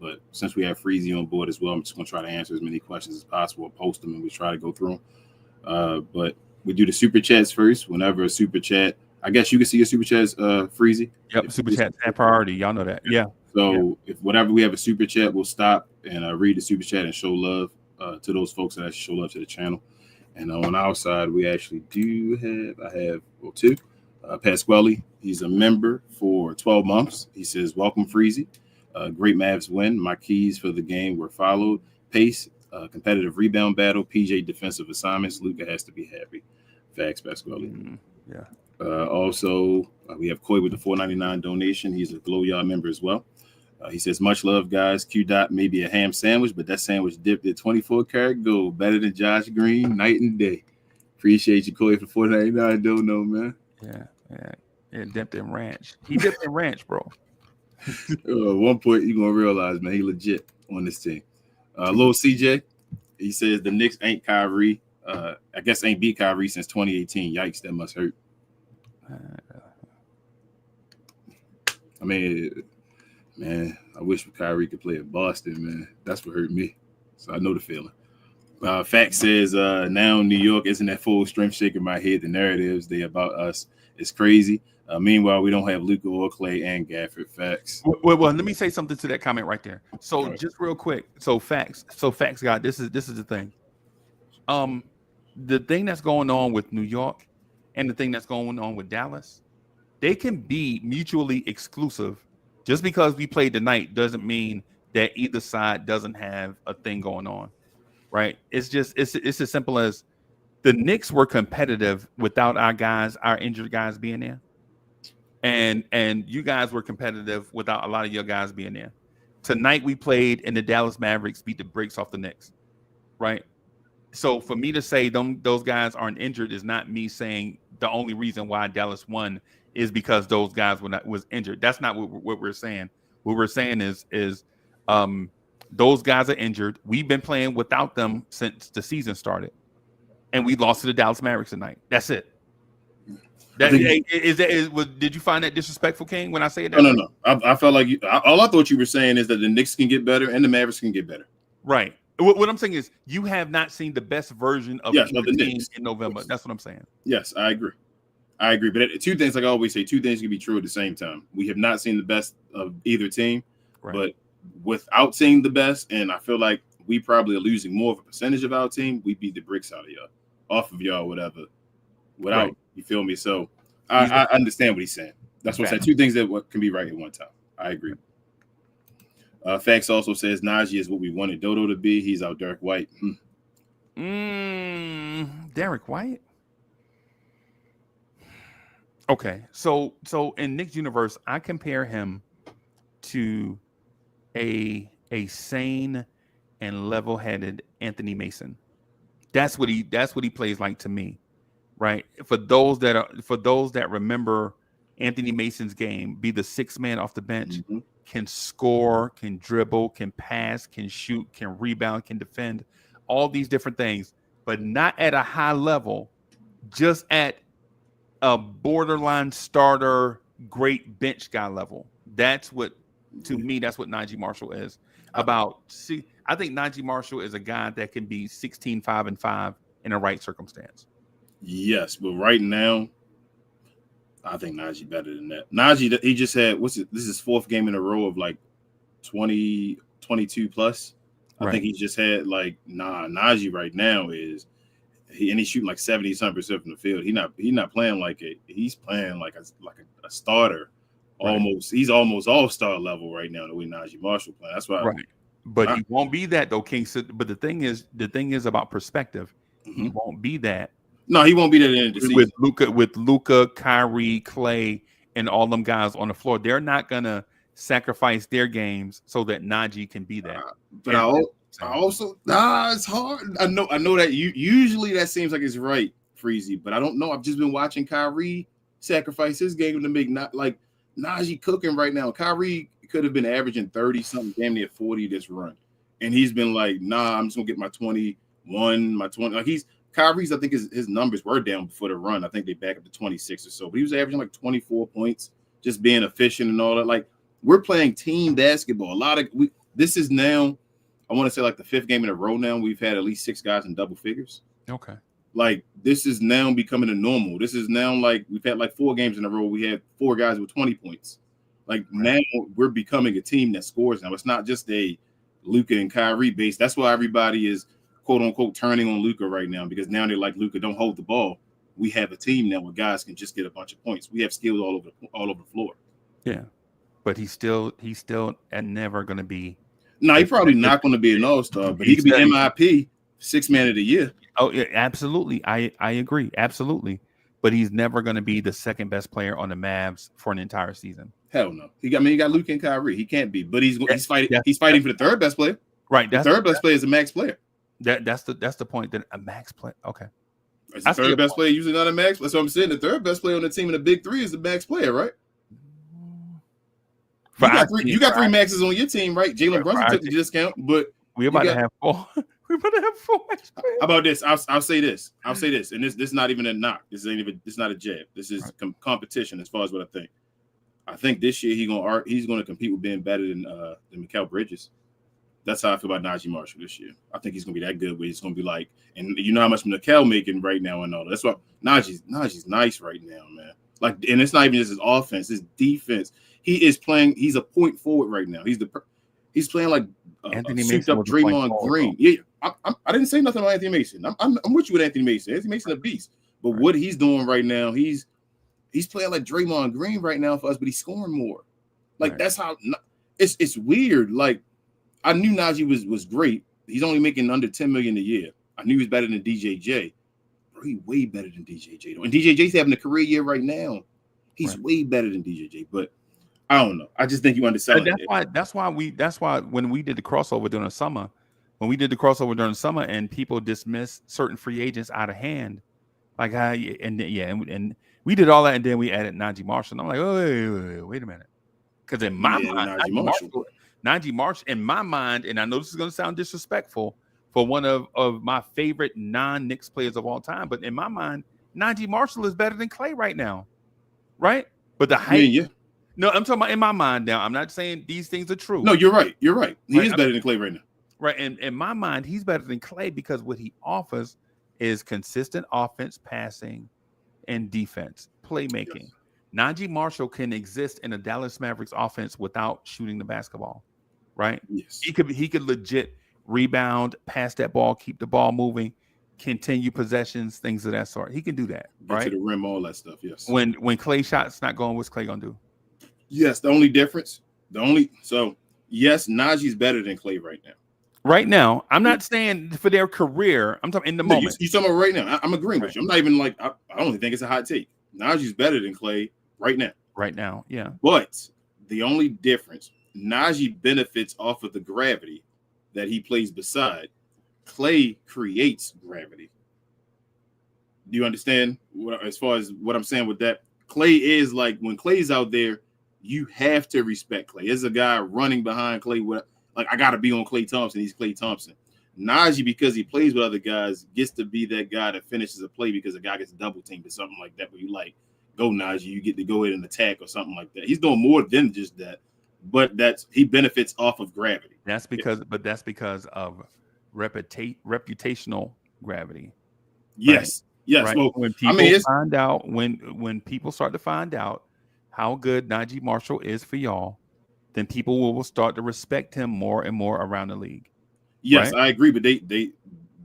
but since we have Freezy on board as well, I'm just going to try to answer as many questions as possible, post them, and we try to go through them. But we do the super chats first. Whenever a super chat, I guess you can see your super chats, Freezy. Yep, super chat and priority. Y'all know that. Yeah. So if whenever we have a super chat, we'll stop and read the super chat and show love to those folks that actually show love to the channel. And on our side, we actually I have two. Pasquale, he's a member for 12 months. He says, welcome, Freezy. Great Mavs win. My keys for the game were followed. Pace, competitive rebound battle, PJ defensive assignments. Luka has to be happy. Facts, Pasquale. Yeah. Also, we have Coy with the $4.99 donation. He's a Glow Yard member as well. He says, much love, guys. Q Dot may be a ham sandwich, but that sandwich dipped at 24 karat gold. Better than Josh Green, night and day. Appreciate you, Coy, for $4.99. Don't know, man. Yeah. Dipped in ranch. He dipped in ranch, bro. At one point, you're going to realize, man, he legit on this team. Lil CJ, he says the Knicks ain't Kyrie. I guess ain't beat Kyrie since 2018. Yikes, that must hurt. I mean, man, I wish Kyrie could play at Boston, man. That's what hurt me. So I know the feeling. Fact says now New York isn't at full strength, shaking my head. The narratives they about us is crazy. Meanwhile, we don't have Luka or Clay and Gafford. Facts. Well, let me say something to that comment right there. So just real quick. So facts, God, this is the thing. The thing that's going on with New York and the thing that's going on with Dallas, they can be mutually exclusive. Just because we played tonight doesn't mean that either side doesn't have a thing going on, right? It's as simple as the Knicks were competitive without our injured guys being there. And you guys were competitive without a lot of your guys being there. Tonight we played and the Dallas Mavericks beat the brakes off the Knicks, right? So for me to say those guys aren't injured is not me saying the only reason why Dallas won is because those guys was injured. That's not what we're saying. What we're saying is those guys are injured. We've been playing without them since the season started, and we lost to the Dallas Mavericks tonight. That's it. Did you find that disrespectful, King, when I say that? No. I felt like all I thought you were saying is that the Knicks can get better and the Mavericks can get better. Right. What I'm saying is you have not seen the best version of the team Knicks in November. Yes. That's what I'm saying. Yes, I agree. But two things, like I always say, two things can be true at the same time. We have not seen the best of either team, but without seeing the best, and I feel like we probably are losing more of a percentage of our team, we beat the bricks out of y'all, off of y'all, whatever. You feel me? So I understand what he's saying. That's what I said. Two things that can be right at one time. I agree. Facts also says Najee is what we wanted Dodo to be. He's our Derek White. Derek White? Okay. So in Nick's universe, I compare him to a sane and level-headed Anthony Mason. That's what he plays like to me. Right. For those that remember Anthony Mason's game, be the sixth man off the bench, can score, can dribble, can pass, can shoot, can rebound, can defend, all these different things, but not at a high level, just at a borderline starter, great bench guy level. That's what, to me, that's what Najee Marshall is about. See, I think Najee Marshall is a guy that can be 16, 5, and 5 in the right circumstance. Yes, but right now, I think Najee better than that. Najee, he just had, this is his fourth game in a row of like 20, 22 plus. I think he just had Najee right now he's shooting like 70-something% from the field. He's not playing he's playing like a starter. Almost, he's almost all-star level right now the way Najee Marshall playing. That's why But he won't be that though, King. But the thing is about perspective. He won't be that. No, he won't be there at the end of the season. With Luka, Kyrie, Clay, and all them guys on the floor. They're not gonna sacrifice their games so that Najee can be that. But it's hard. I know that usually that seems like it's right, Freezy, but I don't know. I've just been watching Kyrie sacrifice his game to make Najee cooking right now. Kyrie could have been averaging 30-something, damn near 40 this run. And he's been like, I'm just gonna get my 21, my 20. Kyrie's, I think his numbers were down before the run. I think they back up to 26 or so, but he was averaging like 24 points, just being efficient and all that. Like, we're playing team basketball. This is now, I want to say like the fifth game in a row now. We've had at least 6 guys in double figures. Okay. Like, this is now becoming a normal. This is now like, we've had like 4 games in a row. We had 4 guys with 20 points. Like, now we're becoming a team that scores now. It's not just a Luka and Kyrie base. That's why everybody is quote unquote turning on Luka right now because now they're like, Luka, don't hold the ball. We have a team now where guys can just get a bunch of points. We have skills all over the floor. Yeah, but he's still never going to be. No, he's probably not going to be an all-star, but he could be MIP, 6th man of the year. Oh, yeah, absolutely. I agree. Absolutely. But he's never going to be the second best player on the Mavs for an entire season. Hell no. He got Luka and Kyrie. He can't be, but he's fighting. Yeah. He's fighting for the third best player. Right. The third best player is a max player. That's the point. That a max player. Okay. The third best player usually not a max. That's what I'm saying. The third best player on the team in the big three is the max player, right? You got three maxes on your team, right? Jalen Brunson took the discount, but we're about to have 4. We're about to have 4. How about this? I'll say this. And this is not even a knock. This not a jab. This is competition as far as what I think. I think this year he's gonna compete with being better than Mikal Bridges. That's how I feel about Najee Marshall this year. I think he's gonna be that good, but he's gonna be like, and you know how much Mikal making right now and all that. That's why Najee's nice right now, man. Like, and it's not even just his offense, his defense. He is playing. He's a point forward right now. He's playing like Anthony souped Mason up Draymond Green. Yeah, I didn't say nothing about Anthony Mason. I'm with you with Anthony Mason. Anthony Mason a beast. But what he's doing right now, he's playing like Draymond Green right now for us, but he's scoring more. Like that's how it's weird. Like I knew Najee was great. He's only making under $10 million a year. I knew he was better than DJJ. Bro, he's way better than DJJ though. And DJJ's having a career year right now. He's way better than DJJ, but I don't know. I just think you understand. That's why when we did the crossover during the summer, and people dismissed certain free agents out of hand, like and we did all that, and then we added Najee Marshall. And I'm like, wait a minute, because in my mind, Najee Marshall, in my mind, and I know this is going to sound disrespectful for one of my favorite non-Knicks players of all time, but in my mind, Najee Marshall is better than Clay right now, right? But the height. Yeah. No, I'm talking about in my mind now. I'm not saying these things are true. No, you're right. He is better than Clay right now. Right. And in my mind, he's better than Clay because what he offers is consistent offense, passing, and defense, playmaking. Yes. Najee Marshall can exist in a Dallas Mavericks offense without shooting the basketball. Right? Yes. He could legit rebound, pass that ball, keep the ball moving, continue possessions, things of that sort. He can do that. Right. To the rim, all that stuff. Yes. When Clay shot's not going, what's Clay gonna do? Yes, yes, Najee's better than Clay right now. Right now, I'm not saying for their career. I'm talking in the moment. You talking about right now? I'm agreeing with you. I'm not even like I don't think it's a hot take. Najee's better than Clay right now. Right now, yeah. But the only difference, Najee benefits off of the gravity that he plays beside. Clay creates gravity. Do you understand as far as what I'm saying with that? Clay is like when Clay's out there. You have to respect Clay. There's a guy running behind Clay. I got to be on Klay Thompson. He's Klay Thompson. Najee, because he plays with other guys, gets to be that guy that finishes a play because a guy gets double teamed or something like that. Where you like, go Najee, you get to go in and attack or something like that. He's doing more than just that, but he benefits off of gravity. That's because of reputational gravity. Yes, right? Yes. Right? Well, when people start to find out how good Najee Marshall is for y'all, then people will start to respect him more and more around the league. Yes, right? I agree, but they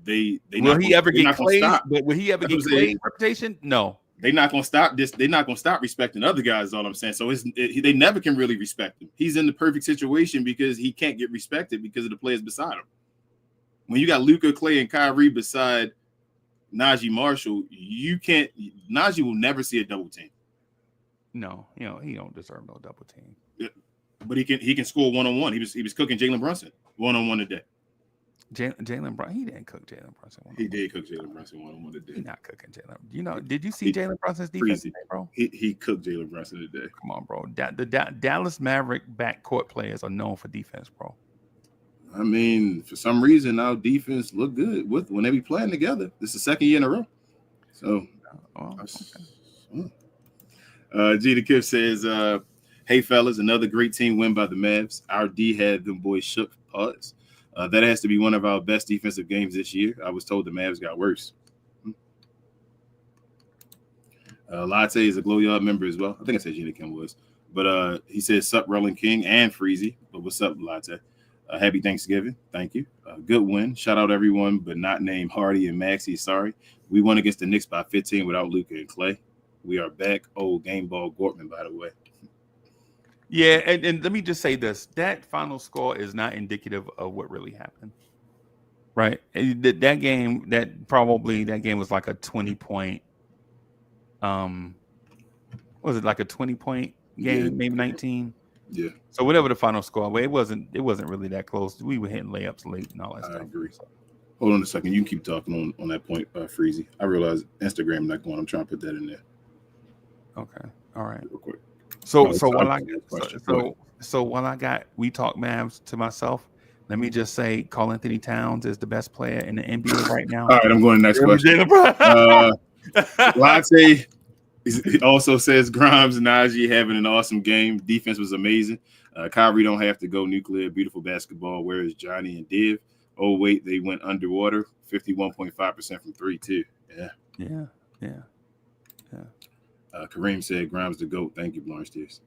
will he ever get Clay's? But will he ever get Clay's reputation? No, they're not gonna stop this. They're not gonna stop respecting other guys. Is all I'm saying. So they never can really respect him. He's in the perfect situation because he can't get respected because of the players beside him. When you got Luka, Clay, and Kyrie beside Najee Marshall, you can't. Najee will never see a double team. No, he don't deserve no double team. Yeah, but he can score one-on-one. He was cooking Jalen Brunson one-on-one today. Jalen Brunson, he didn't cook Jalen Brunson. He did cook Jalen Brunson one-on-one today. He's not cooking Jalen. Did you see Jalen Brunson's defense today, bro? He cooked Jalen Brunson today. Come on, bro. The Dallas Maverick backcourt players are known for defense, bro. I mean, for some reason, our defense look good when they be playing together. This is the second year in a row. So, G the Kip says, hey, fellas, another great team win by the Mavs. Our D had them boys shook putts. That has to be one of our best defensive games this year. I was told the Mavs got worse. Latte is a Glow Yard member as well. I think I said G the Kim was. But he says, sup, Roland King and Freezy. But what's up, Latte? Happy Thanksgiving. Thank you. Good win. Shout out everyone, but not named Hardy and Maxey. Sorry. We won against the Knicks by 15 without Luka and Clay. We are back. Old game ball Gortman, by the way. Yeah, and let me just say this. That final score is not indicative of what really happened. Right? That game was like a 20-point. Was it like a 20-point game? Maybe 19. Yeah. So whatever the final score, but it wasn't really that close. We were hitting layups late and all that stuff. I agree. Hold on a second. You can keep talking on that point, Freezy. I realize Instagram not going. I'm trying to put that in there. Okay. All right. Real quick. So while I got We Talk Mavs to myself, let me just say Karl Anthony Towns is the best player in the NBA right now. All right, I'm going to the next question. Latte. He also says Grimes and Najee having an awesome game. Defense was amazing. Kyrie don't have to go nuclear. Beautiful basketball. Where is Johnny and Div? Oh, wait, they went underwater. 51.5% from 3, too. Yeah. Kareem said Grimes the GOAT. Thank you, Blanche Tears.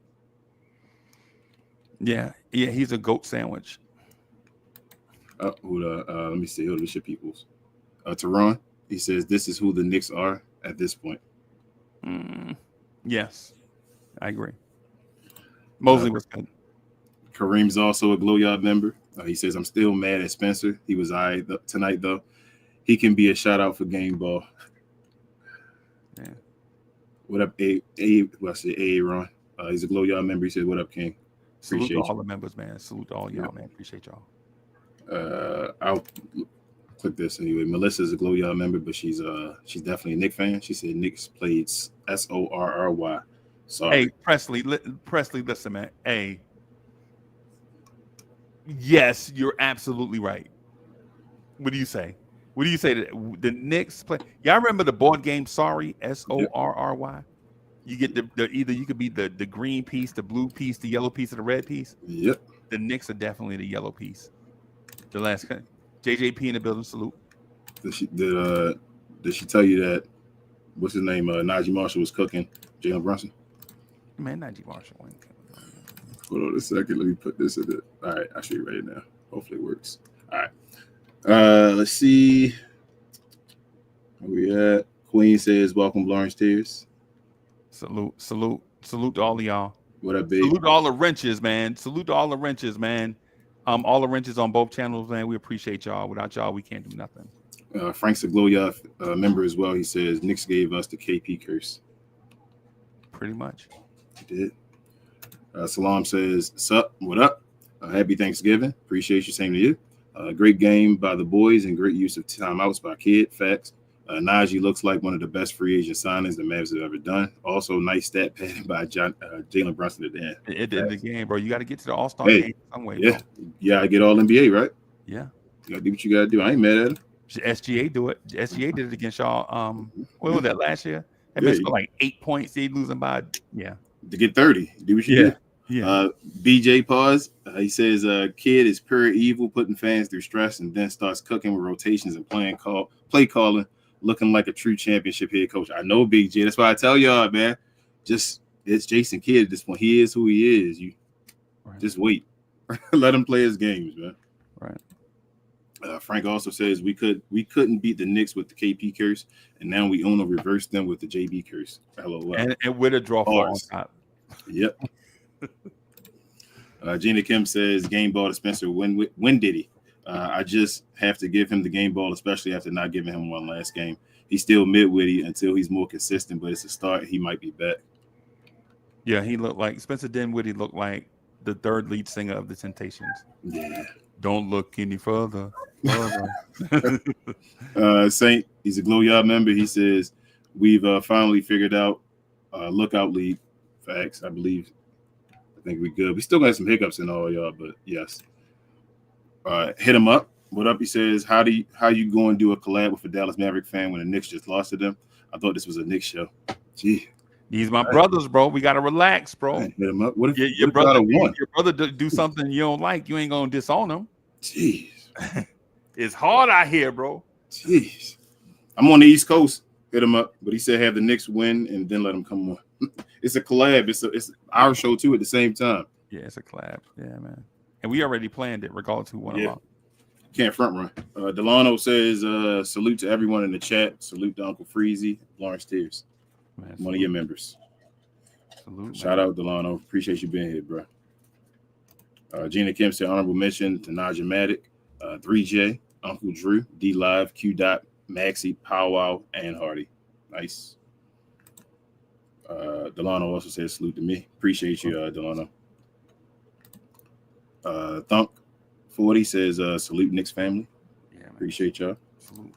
Yeah, he's a GOAT sandwich. Let me see. Who the Bishop Peoples? Teron, he says this is who the Knicks are at this point. Yes, I agree. Mosley was good. Kareem's also a Glow Yard member. He says, I'm still mad at Spencer. He was tonight, though. He can be a shout out for game ball. Yeah. What up, Ron? He's a Glow Yard member. He said, what up, King? Salute to all the members, man. Salute to all y'all, man. Appreciate y'all. I'll click this anyway. Melissa's a Glow Yard member, but she's definitely a Knicks fan. She said Knicks played SORRY. Sorry. Hey, Presley, listen, man. Hey, yes, you're absolutely right. What do you say? What do you say that the Knicks play? Y'all remember the board game? Sorry, SORRY. You get the either you could be the green piece, the blue piece, the yellow piece, or the red piece. Yep. The Knicks are definitely the yellow piece. The last JJP in the building. Salute. Did she tell you that? What's his name? Najee Marshall was cooking Jalen Brunson. Man, Najee Marshall. Hold on a second. Let me put this in it. All right, I'll show you right now. Hopefully it works. All right. Let's see. Where we at? Queen says, welcome, Lawrence Tears. Salute to all of y'all. What up, baby? Salute to all the wrenches, man. All the wrenches on both channels, man. We appreciate y'all. Without y'all, we can't do nothing. Frank's a Glow Yard member as well. He says Knicks gave us the KP curse. Pretty much. He did. Salam says, sup, what up? Happy Thanksgiving. Appreciate you. Same to you. Great game by the boys and great use of timeouts by Kid. Facts. Najee looks like one of the best free agent signings the Mavs have ever done. Also, nice stat padding by Jalen Brunson at the end. It did the game, bro. You got to get to the All-Star game some way. Yeah. Bro. Yeah, I get all NBA, right? Yeah. You got to do what you got to do. I ain't mad at him. SGA do it. SGA did it against y'all. What was that last year? That missed for like 8 points. They losing by to get 30. Do what you do. Yeah. BJ pause. He says Kid is pure evil, putting fans through stress, and then starts cooking with rotations and play calling, looking like a true championship head coach. I know, Big J. That's why I tell y'all, man. It's Jason Kidd at this point. He is who he is. You just wait. Let him play his games, man. Right. Frank also says we couldn't beat the Knicks with the KP curse, and now we own or reverse them with the JB curse. LOL. And with a draw for on top. Yep. Gina Kim says game ball to Spencer. When did he? I just have to give him the game ball, especially after not giving him one last game. He's still mid-witty until he's more consistent, but it's a start. He might be back. Yeah, he looked like Spencer Dinwiddie looked like the third lead singer of the Temptations. Yeah. Don't look any further. Saint, he's a Glow Yard member. He says we've finally figured out lookout lead. Facts, I believe. I think we're good. We still got some hiccups in all y'all, but yes. Hit him up. What up? He says, how you going to do a collab with a Dallas Maverick fan when the Knicks just lost to them? I thought this was a Knicks show. Gee. These my brothers, bro. We gotta relax, bro. Hit him up. What if your brother do something you don't like? You ain't gonna disown him. Jeez. It's hard out here, bro. Jeez. I'm on the East Coast. Hit him up, but he said have the Knicks win and then let him come on. It's a collab. It's our show too at the same time. Yeah, it's a collab. Yeah, man. and we already planned it, regardless who won or lost. Can't front run. Delano says, salute to everyone in the chat. Salute to Uncle Freezy, Lawrence Tears, one of your members. Salute, Shout out Delano. Appreciate you being here, bro. Gina Kim said honorable mention to Naja Matic, 3J, Uncle Drew, D Live, Q Dot, Maxie, Powwow, and Hardy. Nice. Delano also says salute to me. Appreciate you, Delano. Thunk 40 says salute Knicks family. Yeah, appreciate y'all. Salute.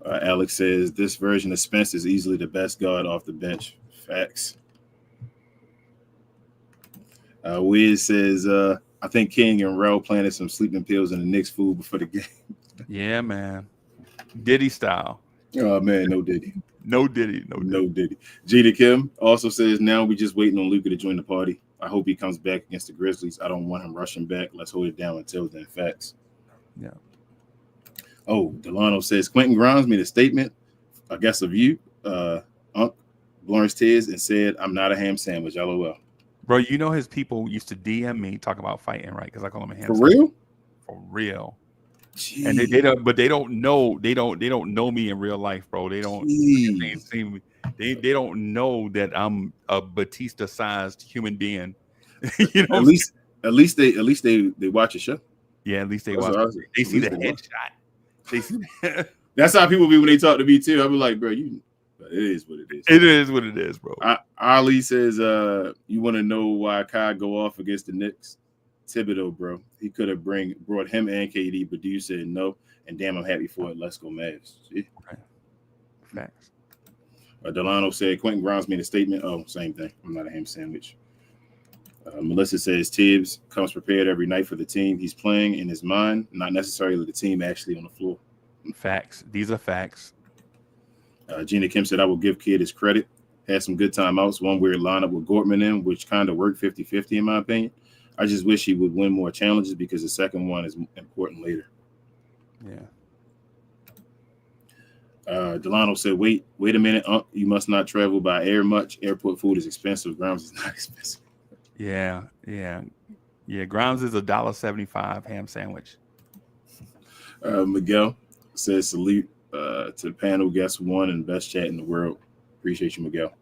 Alex says this version of Spence is easily the best guard off the bench. Facts. Wiz says I think King and Rel planted some sleeping pills in the Knicks food before the game. Yeah, man. Diddy style. Oh man, no Diddy. No Diddy. Gina Kim also says now we just waiting on Luka to join the party. I hope he comes back against the Grizzlies. I don't want him rushing back. Let's hold it down until then. Facts. Yeah. Oh, Delano says Quentin Grimes made a statement, I guess, of you, Lawrence Tears, and said, I'm not a ham sandwich. LOL. Bro, you know his people used to DM me talk about fighting, right? Because I call him a ham For sandwich. real? For real. Jeez. And they don't, but they don't know me in real life, bro. They don't see me. They don't know that I'm a Batista-sized human being. You know, at least they watch a show. Yeah, at least they watch. They see the headshot. They see. That's how people be when they talk to me too. I be like, bro, it is what it is. It is what it is, bro. Ali says, you want to know why Kai go off against the Knicks? Thibodeau, bro. He could have brought him and KD, but you said no. And damn, I'm happy for it. Let's go, Mavs. See? Okay. Facts. Delano said Quentin Grimes made a statement. Oh, same thing. I'm not a ham sandwich. Melissa says Tibbs comes prepared every night for the team he's playing in his mind, not necessarily the team actually on the floor. Facts. These are facts. Gina Kim said, I will give Kid his credit. Had some good timeouts. One weird lineup with Gortman in, which kind of worked 50-50 in my opinion. I just wish he would win more challenges because the second one is important later. Yeah. Delano said, wait a minute. You must not travel by air much. Airport food is expensive. Grimes is not expensive. Yeah. Grimes is $1.75 ham sandwich. Miguel says salute to the panel guest one and best chat in the world. Appreciate you, Miguel.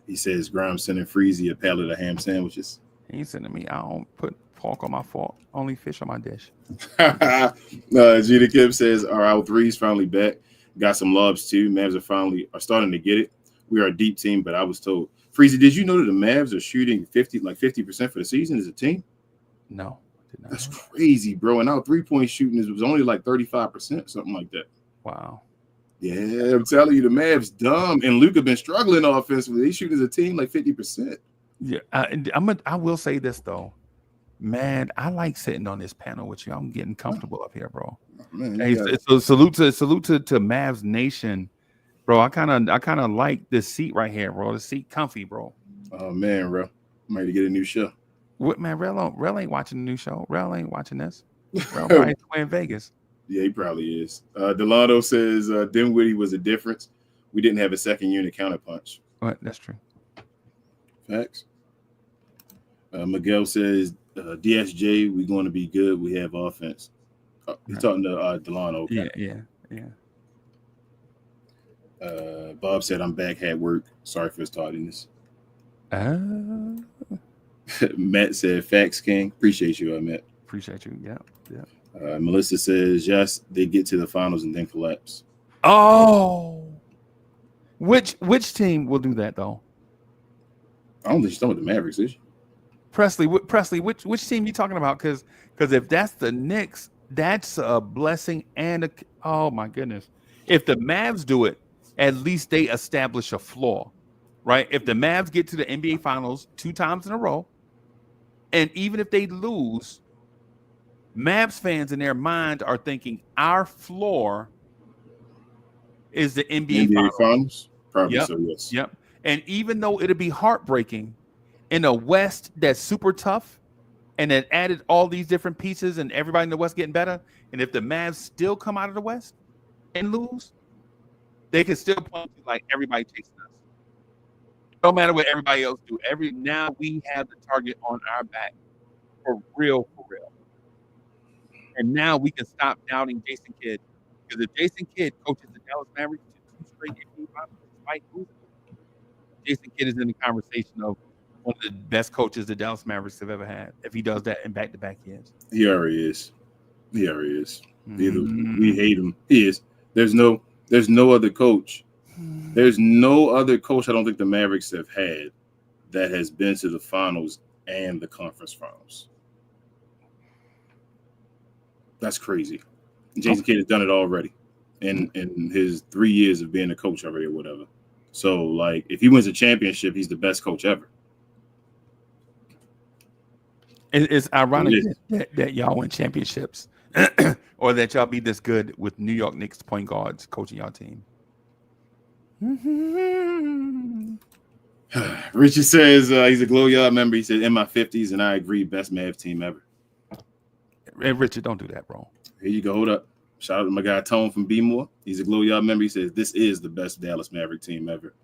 He says Grimes sending Freezy a pallet of ham sandwiches. He ain't sending me. I don't put pork on my fork. Only fish on my dish. Gina Kim says our threes finally back. Got some lobs too. Mavs are starting to get it. We are a deep team, but I was told. Freezy, did you know that the Mavs are shooting 50% for the season as a team? No. That's crazy, bro. And our 3-point shooting was only like 35%, something like that. Wow. Yeah, I'm telling you, the Mavs dumb. And Luka been struggling offensively. They shoot as a team like 50%. Yeah, I will say this though, man. I like sitting on this panel with you. I'm getting comfortable up here, bro. Man, hey, so salute to Mavs Nation, bro. I kind of like this seat right here, bro. The seat comfy, bro. Oh man, bro, I'm ready to get a new show. What man? Rel ain't watching the new show. Rel ain't watching this. Rel probably in Vegas. Yeah, he probably is. Delano says Dinwiddie was a difference. We didn't have a second unit counterpunch. What? That's true. Facts. Miguel says DSJ, we're going to be good. We have offense. He's talking to Delano. Okay. Yeah. Bob said I'm back at work. Sorry for his tardiness. Matt said facts, King. Appreciate you, Matt. Appreciate you. Yeah. Melissa says yes, they get to the finals and then collapse. Oh, which team will do that though? I don't think she's talking about the Mavericks, is she? Presley, which team you talking about? Because if that's the Knicks, that's a blessing and oh my goodness. If the Mavs do it, at least they establish a floor, right? If the Mavs get to the NBA Finals 2 times in a row, and even if they lose, Mavs fans in their mind are thinking our floor is the NBA Finals. Probably yep. So, yes. Yep. And even though it'll be heartbreaking in a West that's super tough and that added all these different pieces and everybody in the West getting better, and if the Mavs still come out of the West and lose, they can still point to like everybody chasing us. No matter what everybody else do. Now we have the target on our back. For real, for real. And now we can stop doubting Jason Kidd. Because if Jason Kidd coaches the Dallas Mavericks to 2 straight NBA finals despite losing, Jason Kidd is in the conversation of one of the best coaches the Dallas Mavericks have ever had. If he does that in back-to-back years, he already is. We hate him. He is. There's no other coach. There's no other coach I don't think the Mavericks have had that has been to the finals and the conference finals. That's crazy. Jason Kidd has done it already in his 3 years of being a coach already or whatever. So, like, if he wins a championship, he's the best coach ever. It's ironic that y'all win championships or that y'all be this good with New York Knicks point guards coaching y'all team. Richard says he's a Glow Yard member. He said, in my 50s, and I agree, best Mavs team ever. Hey, Richard, don't do that, bro. Here you go. Hold up. Shout out to my guy Tone from B-More. He's a Glow Yard member. He says, this is the best Dallas Maverick team ever.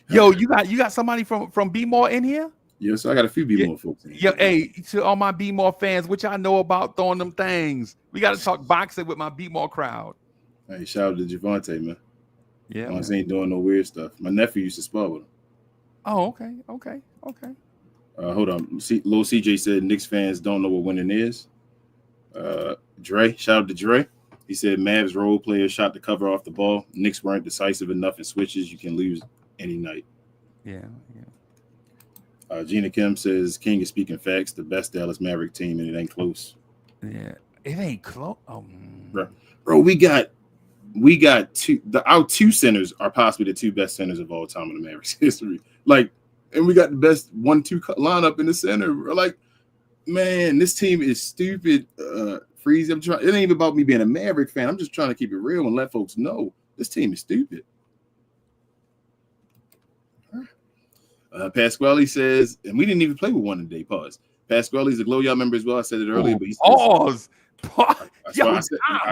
Yo, you got somebody from B-More in here? Yeah, so I got a few B-More folks in here. Yo, hey, to all my B-More fans, what y'all know about throwing them things? We got to talk boxing with my B-More crowd. Hey, shout out to Javante, man. Yeah, I ain't doing no weird stuff. My nephew used to spar with him. Oh, okay. Hold on. Lil CJ said Knicks fans don't know what winning is. Dre, shout out to Dre. He said Mavs role players shot the cover off the ball. Knicks weren't decisive enough in switches. You can lose any night. Yeah. Gina Kim says King is speaking facts. The best Dallas Maverick team, and it ain't close. Yeah, it ain't close. Bro, we got two. Our two centers are possibly the two best centers of all time in the Mavericks history. Like, and we got the best 1-2 lineup in the center. Like, man, this team is stupid. Freeze. It ain't even about me being a Maverick fan. I'm just trying to keep it real and let folks know this team is stupid. Pasquale says, and we didn't even play with one today. Pause. Pasquale's a Glow Yard member as well. I said it earlier, but he says, pause. I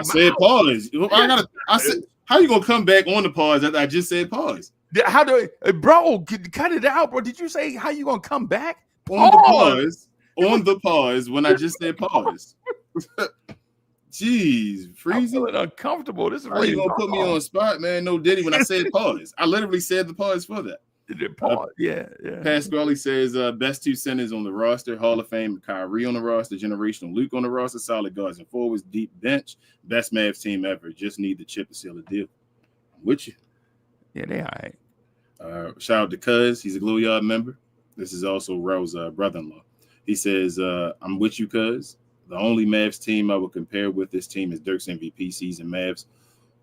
said pause. I said, how you gonna come back on the pause after I just said pause? How do bro cut it out, bro? Did you say how you gonna come back on the pause? On the pause when I just said pause. Jeez, freezing. I'm feeling uncomfortable. This is how you gonna put me on spot, man? No Diddy when I said pause. I literally said the pause for that. Yeah. Pasquale says best two centers on the roster, Hall of Fame, Kyrie on the roster, generational Luke on the roster, solid guards and forwards, deep bench, best Mavs team ever. Just need the chip to seal the deal. I'm with you. Yeah, they all right. Shout out to Cuz. He's a Glow Yard member. This is also Ro's brother-in-law. He says, I'm with you, Cuz. The only Mavs team I would compare with this team is Dirk's MVP season Mavs,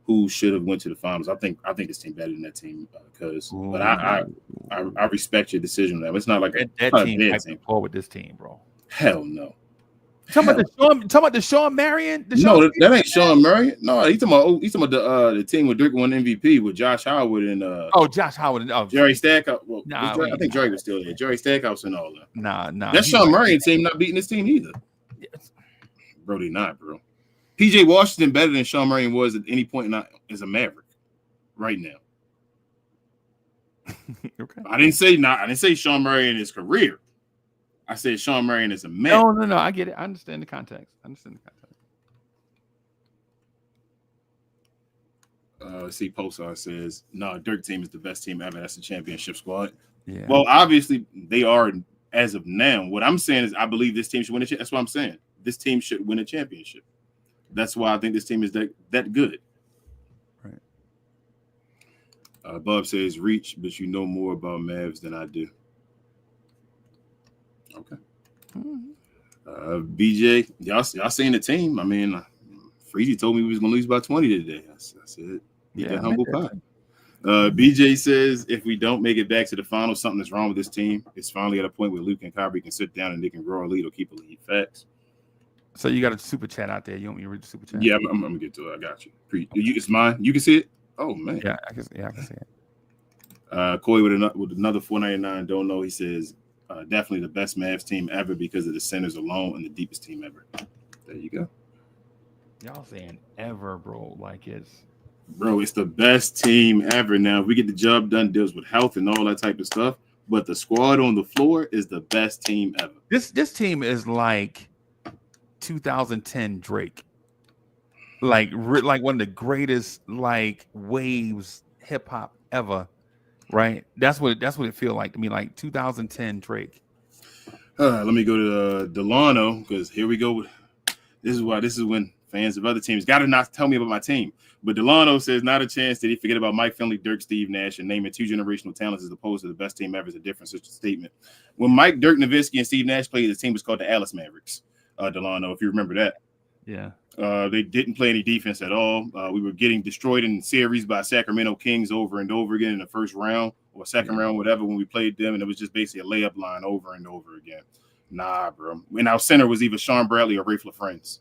who should have went to the finals. I think this team better than that team, Cuz. But I respect your decision on that. It's not like that team might be poor with this team, bro. Hell no. Talking about the Sean Marion? That ain't Sean Marion. No, he's talking about the team with Dirk won MVP with Josh Howard and Josh Howard and Jerry Stackhouse. Well, I think Jerry was still there. Jerry Stackhouse and all that. Nah. That's Sean Marion team not beating this team either. Yes. Bro, they not, bro. PJ Washington better than Sean Marion was at any point as a Maverick right now. Okay. I didn't say Sean Marion in his career. I said Sean Marion is a Maverick. No. I get it. I understand the context. See, Pulsar says, no, Dirk team is the best team ever. That's the championship squad. Yeah. Well, obviously they are as of now. What I'm saying is I believe this team should win a championship. That's what I'm saying. This team should win a championship. That's why I think this team is that good. Right. Bob says reach, but you know more about Mavs than I do. Okay. BJ, y'all seen the team? I mean, Freezy told me we was gonna lose by 20 today. I said, that humble pie. BJ says if we don't make it back to the finals, something is wrong with this team. It's finally at a point where Luke and Kyrie can sit down and they can grow a lead or keep a lead. Facts. So you got a super chat out there. You want me to read the super chat? Yeah, I'm gonna get to it. I got you. It's mine. You can see it. Oh man. Yeah, I can see it. Corey with another $4.99. Don't know. He says definitely the best Mavs team ever because of the centers alone and the deepest team ever. There you go. Y'all saying ever, bro? Like it's the best team ever. Now, if we get the job done, deals with health and all that type of stuff, but the squad on the floor is the best team ever. This team is like 2010 Drake, like one of the greatest like waves hip hop ever, right? That's what it feels like to me, like 2010 Drake. Let me go to Delano, because here we go. This is when fans of other teams got to not tell me about my team. But Delano says, not a chance did he forget about Mike Finley, Dirk, Steve Nash, and naming two generational talents as opposed to the best team ever is a different such a statement. When Mike, Dirk Nowitzki, and Steve Nash played, the team was called the Alice Mavericks. Delano, if you remember that. Yeah. They didn't play any defense at all. We were getting destroyed in series by Sacramento Kings over and over again in the first round or second round, whatever, when we played them, and it was just basically a layup line over and over again. Nah, bro. And our center was either Sean Bradley or Rafe LaFrance.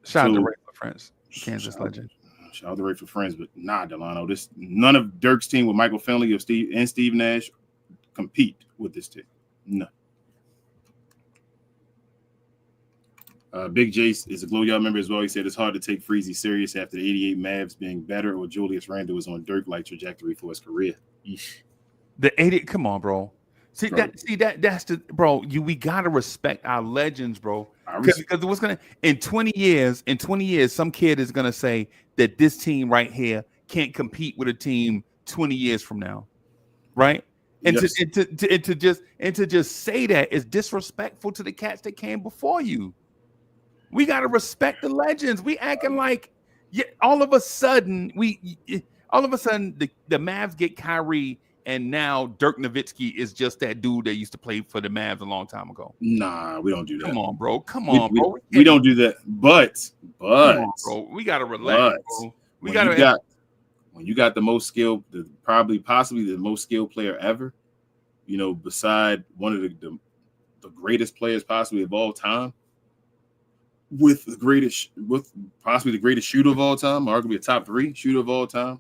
Shout out to Rafe LaFrance, Kansas legend. Shout out to Rafe LaFrance, but nah, Delano. None of Dirk's team with Michael Finley or Steve Nash compete with this team. No. Big Jace is a Glow Yard member as well. He said it's hard to take Freezy serious after the 88 Mavs being better or Julius Randle was on Dirk-like trajectory for his career. Eesh. The 80, come on, bro. That's the bro. We gotta respect our legends, bro. Because what's gonna in 20 years, some kid is gonna say that this team right here can't compete with a team 20 years from now, right? And yes. to just say that is disrespectful to the cats that came before you. We gotta respect the legends. We acting like all of a sudden the Mavs get Kyrie. And now Dirk Nowitzki is just that dude that used to play for the Mavs a long time ago. Nah, we don't do that. Come on, bro. Bro. We don't do that. But come on, bro. We gotta relax, bro. When you got the most skilled, possibly the most skilled player ever, beside one of the greatest players possibly of all time, with possibly the greatest shooter of all time, arguably a top 3 shooter of all time.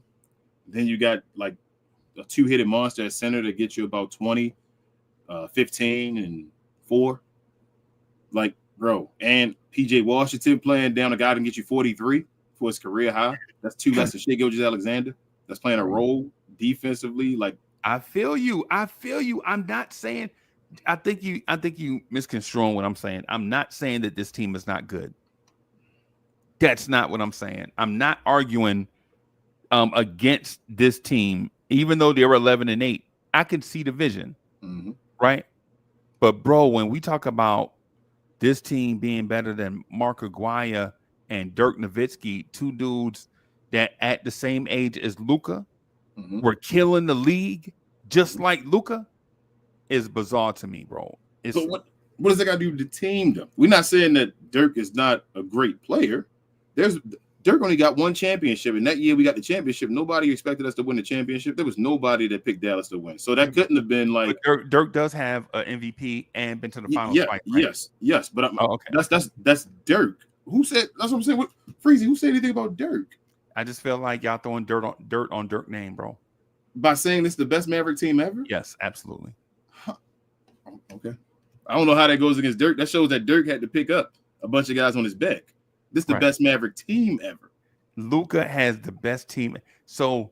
Then you got like a 2-headed monster at center to get you about 20, 15, and 4. Like, bro, and PJ Washington playing down a guy to get you 43 for his career high. That's 2 less than Shai Gilgeous-Alexander. That's playing a role defensively. Like, I feel you. I'm not saying. I think you misconstruing what I'm saying. I'm not saying that this team is not good. That's not what I'm saying. I'm not arguing against this team. Even though they were 11-8, I can see the vision, right? But bro, when we talk about this team being better than Mark Aguirre and Dirk Nowitzki, 2 dudes that at the same age as Luka were killing the league, just like Luka, is bizarre to me, bro. But what does that got to do with the team, though? We're not saying that Dirk is not a great player. Dirk only got 1 championship, and that year we got the championship. Nobody expected us to win the championship. There was nobody that picked Dallas to win, so that couldn't have been like. But Dirk does have an MVP and been to the finals. Yeah, twice, right? Yes. But that's Dirk. Who said that's what I'm saying? What Freezy? Who said anything about Dirk? I just feel like y'all throwing dirt on Dirk name, bro. By saying this is the best Maverick team ever? Yes, absolutely. Huh. Okay. I don't know how that goes against Dirk. That shows that Dirk had to pick up a bunch of guys on his back. This is the best Maverick team ever. Luka has the best team. So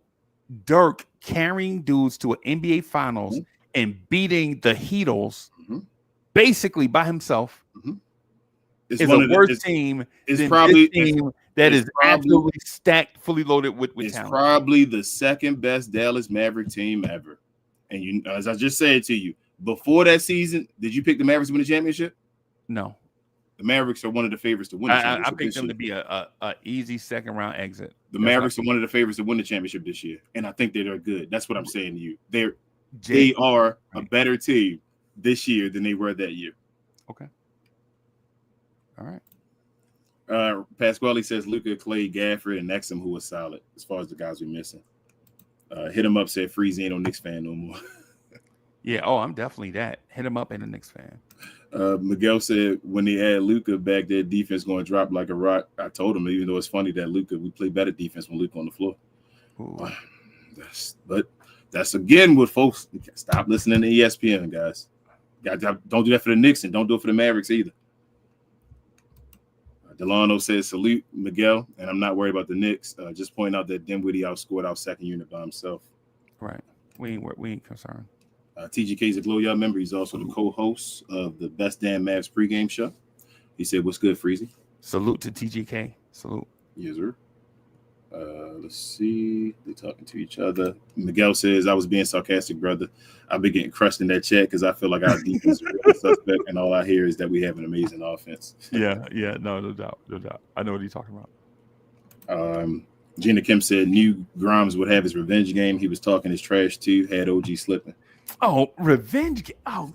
Dirk carrying dudes to an NBA Finals and beating the Heatles basically by himself is a worse team than probably this team that is absolutely stacked, fully loaded with talent. It's probably the second best Dallas Maverick team ever. And as I just said to you, before that season, did you pick the Mavericks to win the championship? No. The Mavericks are one of the favorites to win the championship. I picked them to be a easy second round exit. The Mavericks are one of the favorites to win the championship this year, and I think they're good. That's what I'm saying to you. They are a better team this year than they were that year. Okay. All right. Pasquale says Luka, Clay, Gafford, and Exum, who was solid as far as the guys we're missing. Hit him up, said Freeze ain't no Knicks fan no more. Yeah, I'm definitely that. Hit him up, ain't a Knicks fan. Miguel said when they add Luka back, their defense going to drop like a rock. I told him, even though it's funny that we play better defense when Luka on the floor. That's again what folks stop listening to ESPN, guys. Don't do that for the Knicks and don't do it for the Mavericks either. Delano says salute Miguel, and I'm not worried about the Knicks. Just point out that Dinwiddie outscored our second unit by himself. Right, we ain't concerned. TGK is a Glow Yard member. He's also the co-host of the Best Damn Mavs pregame show. He said, "What's good, Freezy?" Salute to TGK. Salute. Yes, sir. Let's see. They're talking to each other. Miguel says, "I was being sarcastic, brother. I've been getting crushed in that chat because I feel like our defense is really suspect, and all I hear is that we have an amazing offense." Yeah. No doubt. I know what he's talking about. Gina Kim said, "Knew Grimes would have his revenge game. He was talking his trash too. Had OG slipping." Oh, revenge game. Oh,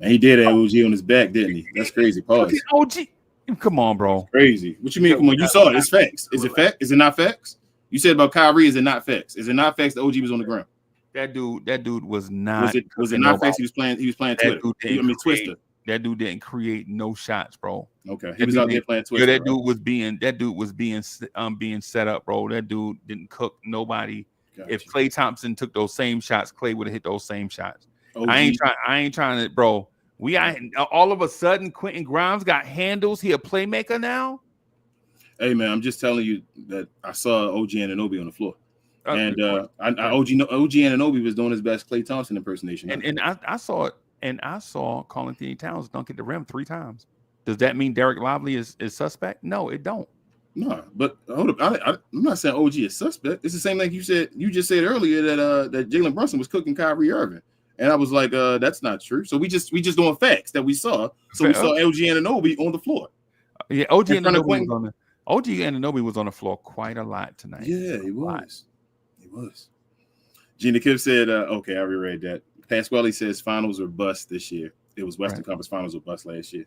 and he did have OG on his back, didn't he? That's crazy. Pause. OG. Come on, bro. That's crazy. What you mean? Come on, you saw it. It's facts. Is it fact? Is it not facts? You said about Kyrie. Is it not facts? Is it not facts that OG was on the ground? That dude was not. Was it not facts? He was playing Twitter. Twister. That dude didn't create no shots, bro. Okay, he was out there playing Twister. Yeah, that dude was being set up, bro. That dude didn't cook nobody. Gotcha. If Klay Thompson took those same shots, Klay would have hit those same shots. OG. I ain't trying to, bro. All of a sudden, Quentin Grimes got handles. He a playmaker now. Hey man, I'm just telling you that I saw OG Anunoby on the floor, and OG Anunoby was doing his best Klay Thompson impersonation. And I saw it, and I saw Karl Anthony Towns dunk at the rim 3 times. Does that mean Derek Lively is suspect? No, it don't. No, but hold up, I'm not saying OG is suspect. It's the same thing you just said earlier that Jalen Brunson was cooking Kyrie Irving. And I was like, that's not true. So we just doing facts that we saw. So we saw LG Anunoby on the floor. Yeah, OG Anunoby was on the floor quite a lot tonight. Yeah, he was. He was. Gina Kiff said, okay, I reread that. Pasquale says finals or bust this year. It was Western Conference Finals or bust last year.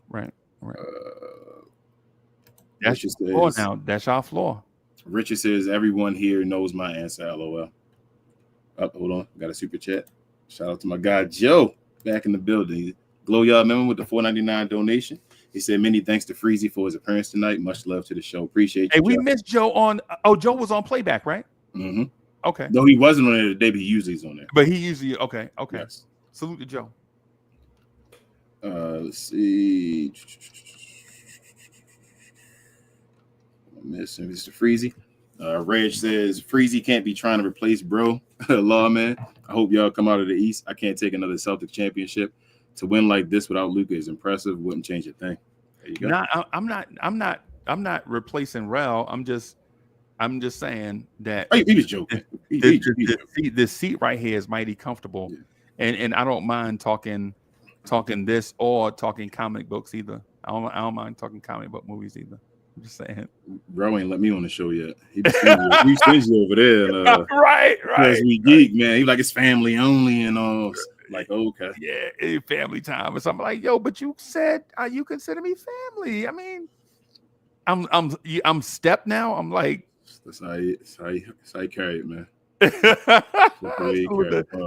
Right. That's your floor now. That's our floor. Richard says, everyone here knows my answer, LOL. Hold on. Got a super chat. Shout out to my guy, Joe, back in the building. Glow Yard member with the $4.99 donation. He said, many thanks to Freezy for his appearance tonight. Much love to the show. Appreciate you. Hey, we missed Joe on. Joe was on playback, right? Mm-hmm. Okay. No, he wasn't on there today, but he usually is on there. But he usually, okay. Yes. Salute to Joe. Let's see. Missing Mr. Freezy. Reg says Freezy can't be trying to replace bro. Lawman. I hope y'all come out of the East. I can't take another Celtics championship. To win like this without Luka is impressive. Wouldn't change a thing. There you go. No, I'm not replacing Rel. I'm just saying that he was joking. The seat right here is mighty comfortable, and I don't mind talking this or talking comic books either. I don't mind talking comic book movies either. I'm just saying. Bro ain't let me on the show yet. He's stingy over there. And, right. Because we geek, man. He like it's family only and all. Like, okay. Yeah, family time. And so I'm like, yo, but you said you consider me family. I mean, I'm step now. I'm like, that's how you carry it, man.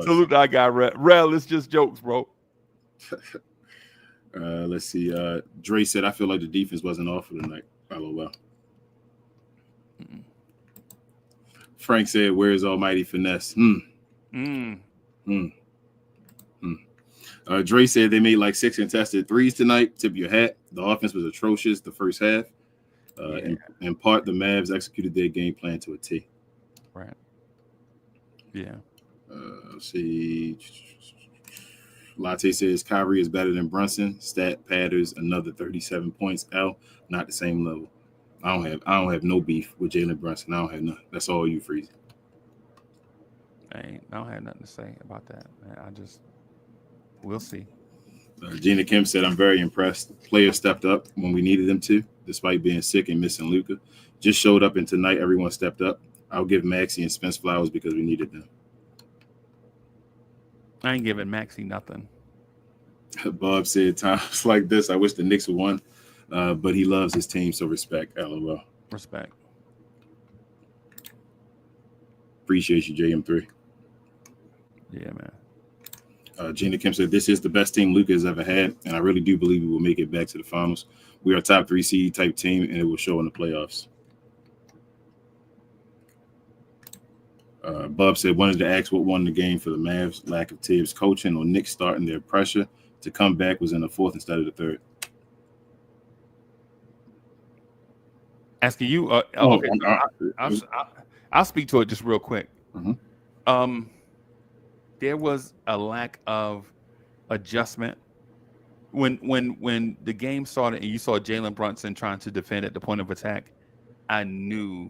Salute that guy, Rel. It's just jokes, bro. Let's see. Dre said, I feel like the defense wasn't off for tonight. LOL. Frank said, where's almighty finesse? Dre said they made like 6 contested threes tonight. Tip your hat. The offense was atrocious the first half. In part, the Mavs executed their game plan to a T. Right. Yeah. Let's see. Latte says Kyrie is better than Brunson. Stat patters another 37 points. Not the same level. I don't have no beef with Jalen Brunson. I don't have none. That's all you, Freezy. I don't have nothing to say about that, man. We'll see. Gina Kim said, I'm very impressed. Players stepped up when we needed them to, despite being sick and missing Luka. Just showed up, and tonight everyone stepped up. I'll give Maxey and Spence flowers because we needed them. I ain't giving Maxey nothing. Bob said, times like this, I wish the Knicks would won, but he loves his team, so respect. LOL. Respect. Appreciate you, JM3. Yeah, man. Gina Kim said, this is the best team Luka has ever had, and I really do believe we will make it back to the finals. We are a top 3 seed type team, and it will show in the playoffs. Bob said, wanted to ask what won the game for the Mavs. Lack of Tibbs coaching or Knicks starting their pressure to come back was in the 4th instead of the 3rd. Asking you, okay. I'll speak to it just real quick. Mm-hmm. there was a lack of adjustment when the game started and you saw Jalen Brunson trying to defend at the point of attack. I knew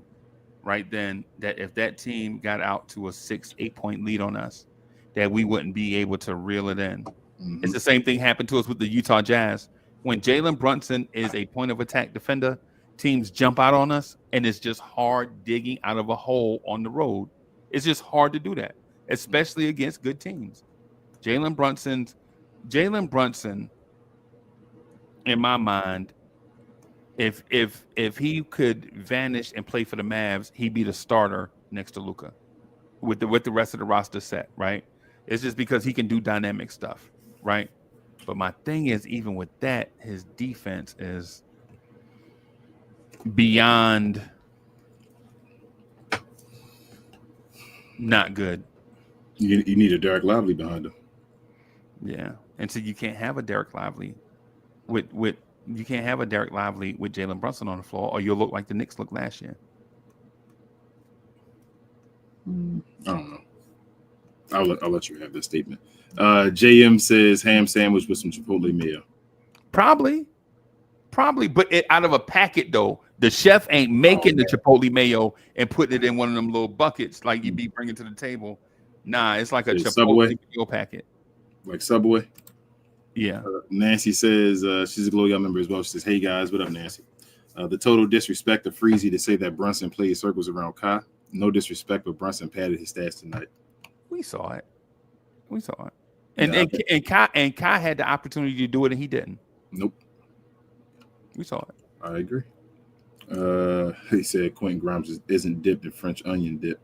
right then that if that team got out to a 6-8 point lead on us, that we wouldn't be able to reel it in. Mm-hmm. It's the same thing happened to us with the Utah Jazz. When Jalen Brunson is a point of attack defender, teams jump out on us, and it's just hard digging out of a hole on the road. It's just hard to do that, especially against good teams. Jalen Brunson, in my mind, if he could vanish and play for the Mavs, he'd be the starter next to Luka with the rest of the roster set, right? It's just because he can do dynamic stuff, right? But my thing is, even with that, his defense is beyond not good. You need a Derek Lively behind him. Yeah, and so you can't have a Derek Lively with Jalen Brunson on the floor, or you'll look like the Knicks looked last year. I don't know. I'll let you have this statement. JM says ham sandwich with some Chipotle mayo. Probably, but out of a packet though. The chef ain't making the Chipotle mayo and putting it in one of them little buckets like you be bringing to the table. Nah, it's like a Chipotle Subway mayo packet. Like Subway. Yeah. Nancy says she's a Glow Y'all member as well. She says, "Hey guys, what up, Nancy? The total disrespect of Freezy to say that Brunson played circles around Kai. No disrespect, but Brunson padded his stats tonight. We saw it. And Kai had the opportunity to do it and he didn't. Nope. We saw it. I agree. He said Quentin Grimes isn't dipped in French onion dip.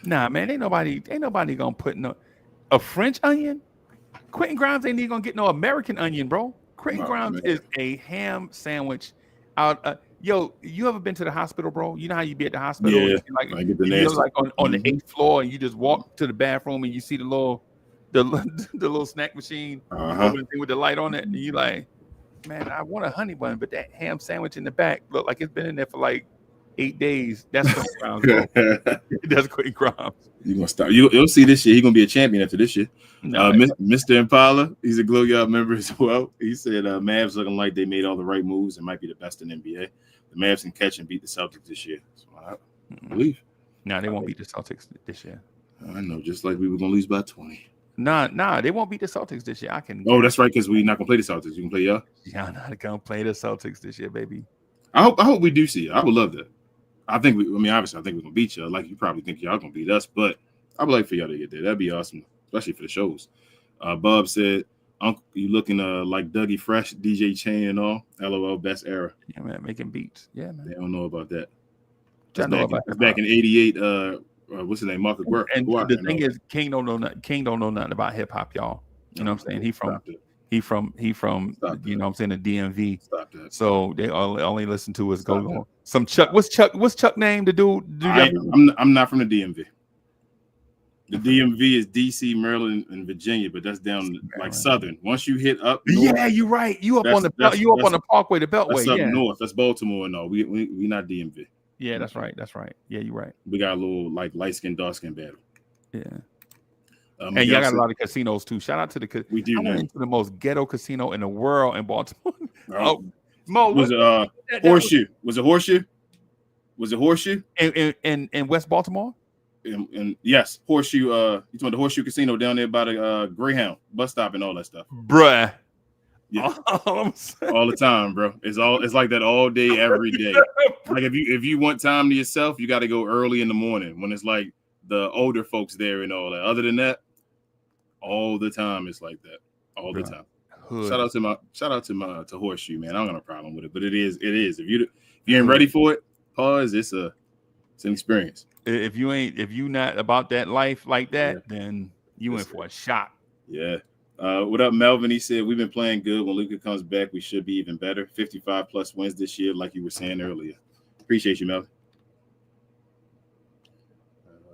Nah, man, ain't nobody gonna put a French onion. Quentin Grimes ain't even gonna get no American onion, bro. Quentin Grimes is a ham sandwich. Yo, you ever been to the hospital, bro? You know how you be at the hospital? Yeah, like, I get the you're nasty. like on the 8th floor, and you just walk to the bathroom, and you see the little snack machine with the light on it, and you like, man, I want a honey bun, but that ham sandwich in the back look like it's been in there for like 8 days. That's Quentin Grimes, bro. That's Quentin Grimes. You gonna stop? You'll see this year. He's gonna be a champion after this year. Mr. Impala, he's a Glow Y'all member as well. He said Mavs looking like they made all the right moves and might be the best in the NBA. The Mavs can catch and beat the Celtics this year. That's what I believe. No, they won't beat the Celtics this year. I know, just like we were gonna lose by 20. Nah, they won't beat the Celtics this year. I can. Oh, that's right, because we're not gonna play the Celtics. You can play y'all. Y'all not gonna play the Celtics this year, baby. I hope we do see it. I would love that. Obviously, I think we're gonna beat y'all. Like you probably think y'all gonna beat us, but I would like for y'all to get there. That'd be awesome, especially for the shows. Bob said, "Uncle, you looking like Dougie Fresh, DJ Chain, and all. LOL, best era." Yeah, man, making beats. Yeah, man. They don't know about that. Back in '88. What's his name? Marcus Work. And the thing is, King don't know nothing about hip hop, y'all. You know what I'm saying? He from you know what I'm saying, the DMV. Stop that. So they only listen to us go some Chuck. What's Chuck name to do? I'm not from the DMV. The DMV is DC, Maryland, and Virginia, but that's down like southern. Once you hit up north, yeah, you're right. You up on the Parkway, the Beltway. That's up north. That's Baltimore. No, we not DMV. Yeah, that's right. Yeah, you're right. We got a little like light skin, dark skin battle. Yeah. And y'all got a lot of casinos too. Shout out to the we do. I went into the most ghetto casino in the world in Baltimore. Mo, was it Horseshoe? Was it Horseshoe? Was it Horseshoe? In West Baltimore? And yes, Horseshoe. You talking about the Horseshoe Casino down there by the Greyhound bus stop and all that stuff, bruh. Yeah, all the time, bro. It's like that all day, every day. Like if you want time to yourself, you got to go early in the morning when it's like the older folks there and all that. Other than that, all the time it's like that, all the time. Hood. Shout out to Horseshoe, man. I don't got no problem with it, but it is. If you ain't ready for it, pause. It's an experience. If you not about that life like that, then you in for a shock. Yeah. What up, Melvin? He said we've been playing good. When Luka comes back, we should be even better. 55 plus wins this year, like you were saying earlier. Appreciate you, Melvin.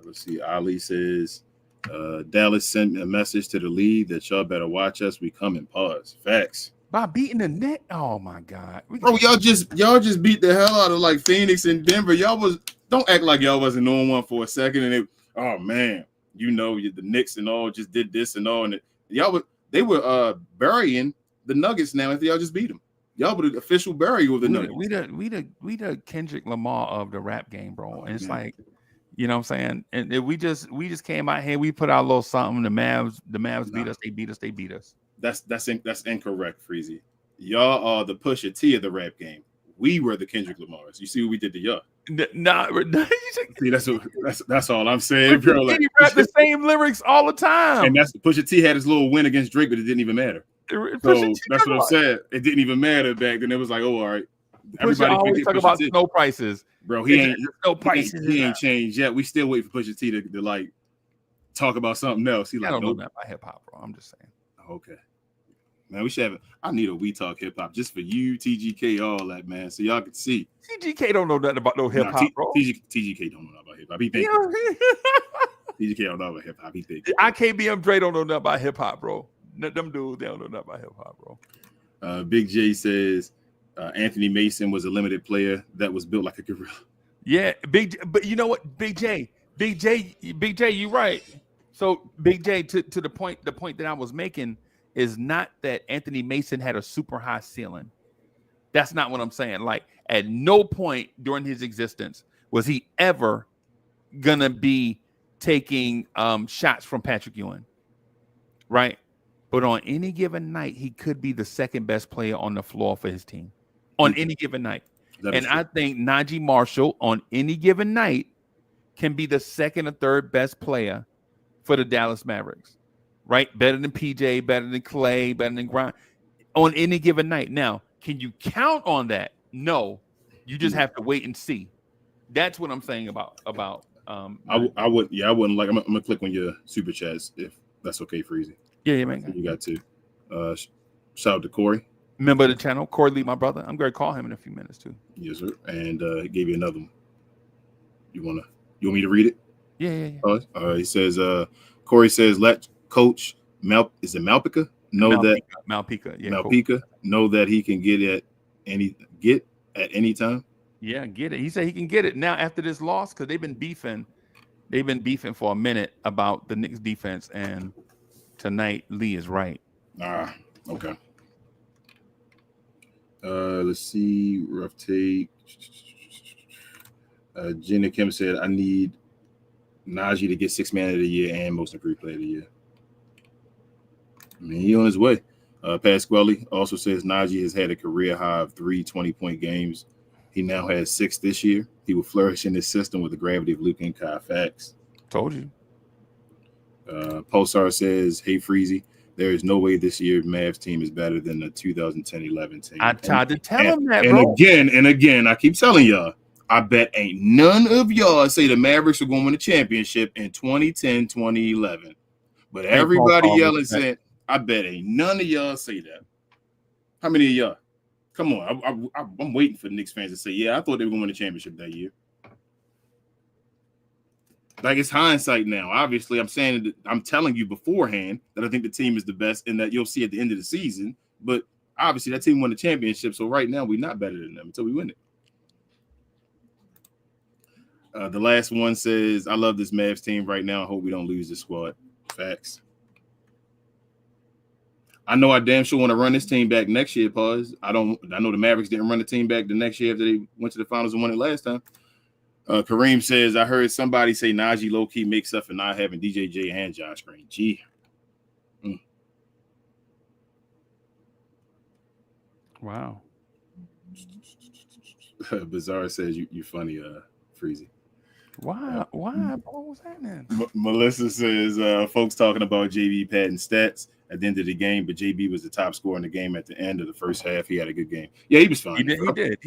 Let's see. Ali says Dallas sent a message to the league that y'all better watch us. We come in pause. Facts. By beating the net. Oh my God, bro! Y'all just beat the hell out of like Phoenix and Denver. Don't act like y'all wasn't knowing one for a second. And oh man, you know, the Knicks and all just did this and all, and they were burying the Nuggets now if y'all just beat them. Y'all were the official burial of the Nuggets. We the Kendrick Lamar of the rap game, bro. And it's like, you know what I'm saying? And we just came out here, we put out a little something. The Mavs beat us. That's incorrect, Freezy. Y'all are the Pusha T of the rap game. We were the Kendrick Lamars. You see what we did to y'all? See, that's all I'm saying, bro. Like, he rap the same lyrics all the time. And that's Pusha T had his little win against Drake, but it didn't even matter. So that's what I'm saying. It didn't even matter back then. It was like, oh, all right. Everybody always talk about snow prices, bro. He ain't changed yet. We still wait for Pusha T to like talk about something else. He like, don't know that about hip hop, bro. I'm just saying. Okay, man. We should have. I need a We Talk Hip Hop just for you, TGK, all that, man, so y'all can see. TGK don't know nothing about no hip hop, bro. TGK don't know nothing about hip hop. He think TGK don't know about hip hop. He think IKBM Dre don't know nothing about hip hop, bro. Them dudes, they don't know nothing about hip hop, bro. Big J says Anthony Mason was a limited player that was built like a gorilla. Yeah, but you know what, Big J, you right. So Big J, to the point that I was making is not that Anthony Mason had a super high ceiling. That's not what I'm saying. Like, at no point during his existence was he ever gonna be taking shots from Patrick Ewing, right? But on any given night, he could be the second best player on the floor for his team on any given night. And I think Najee Marshall on any given night can be the second or third best player for the Dallas Mavericks, right? Better than PJ, better than Clay, better than Grind on any given night. Now, can you count on that? No, you just have to wait and see. That's what I'm saying about. I wouldn't like. I'm gonna click on your super chats if that's okay, Freezy. Yeah, man. You got to shout out to Corey. Member of the channel, Corey Lee, my brother. I'm going to call him in a few minutes too. Yes, sir. And he gave you another one. You want me to read it? Yeah. He says, Corey says, let Coach Malpica know Malpica. Yeah, Malpica know that he can get at any time. Yeah, get it. He said he can get it now after this loss because they've been beefing. They've been beefing for a minute about the Knicks defense, and tonight Lee is right. Okay. Let's see. Rough take. Jenna Kim said, I need Najee to get 6th man of the year and most improved player of the year. I mean, he on his way. Pasquale also says Najee has had a career high of 3 20-point games. He now has 6 this year. He will flourish in this system with the gravity of Luke and Kai. Facts. Told you. Pulsar says, hey, Freezy, there is no way this year's Mavs team is better than the 2010-11 team. I tried to tell him that, bro. And again, I keep telling y'all, I bet ain't none of y'all say the Mavericks are going to win the championship in 2010, 2011. But everybody yelling saying, I bet ain't none of y'all say that. How many of y'all? Come on. I'm waiting for Knicks fans to say, yeah, I thought they were going to win the championship that year. Like, it's hindsight now. Obviously, I'm telling you beforehand that I think the team is the best and that you'll see at the end of the season. But obviously, that team won the championship. So right now, we're not better than them until we win it. The last one says, I love this Mavs team right now. I hope we don't lose this squad. Facts. I know I damn sure want to run this team back next year, pause. I know the Mavericks didn't run the team back the next year after they went to the finals and won it last time. Kareem says, I heard somebody say Najee low-key makes up for not having DJJ and Josh Green. Gee. Wow. Bizarre says, you funny, Freezy. Why? What was happening? Melissa says, folks talking about JB padding stats at the end of the game, but JB was the top scorer in the game at the end of the first half. He had a good game. Yeah, he was fine. He did.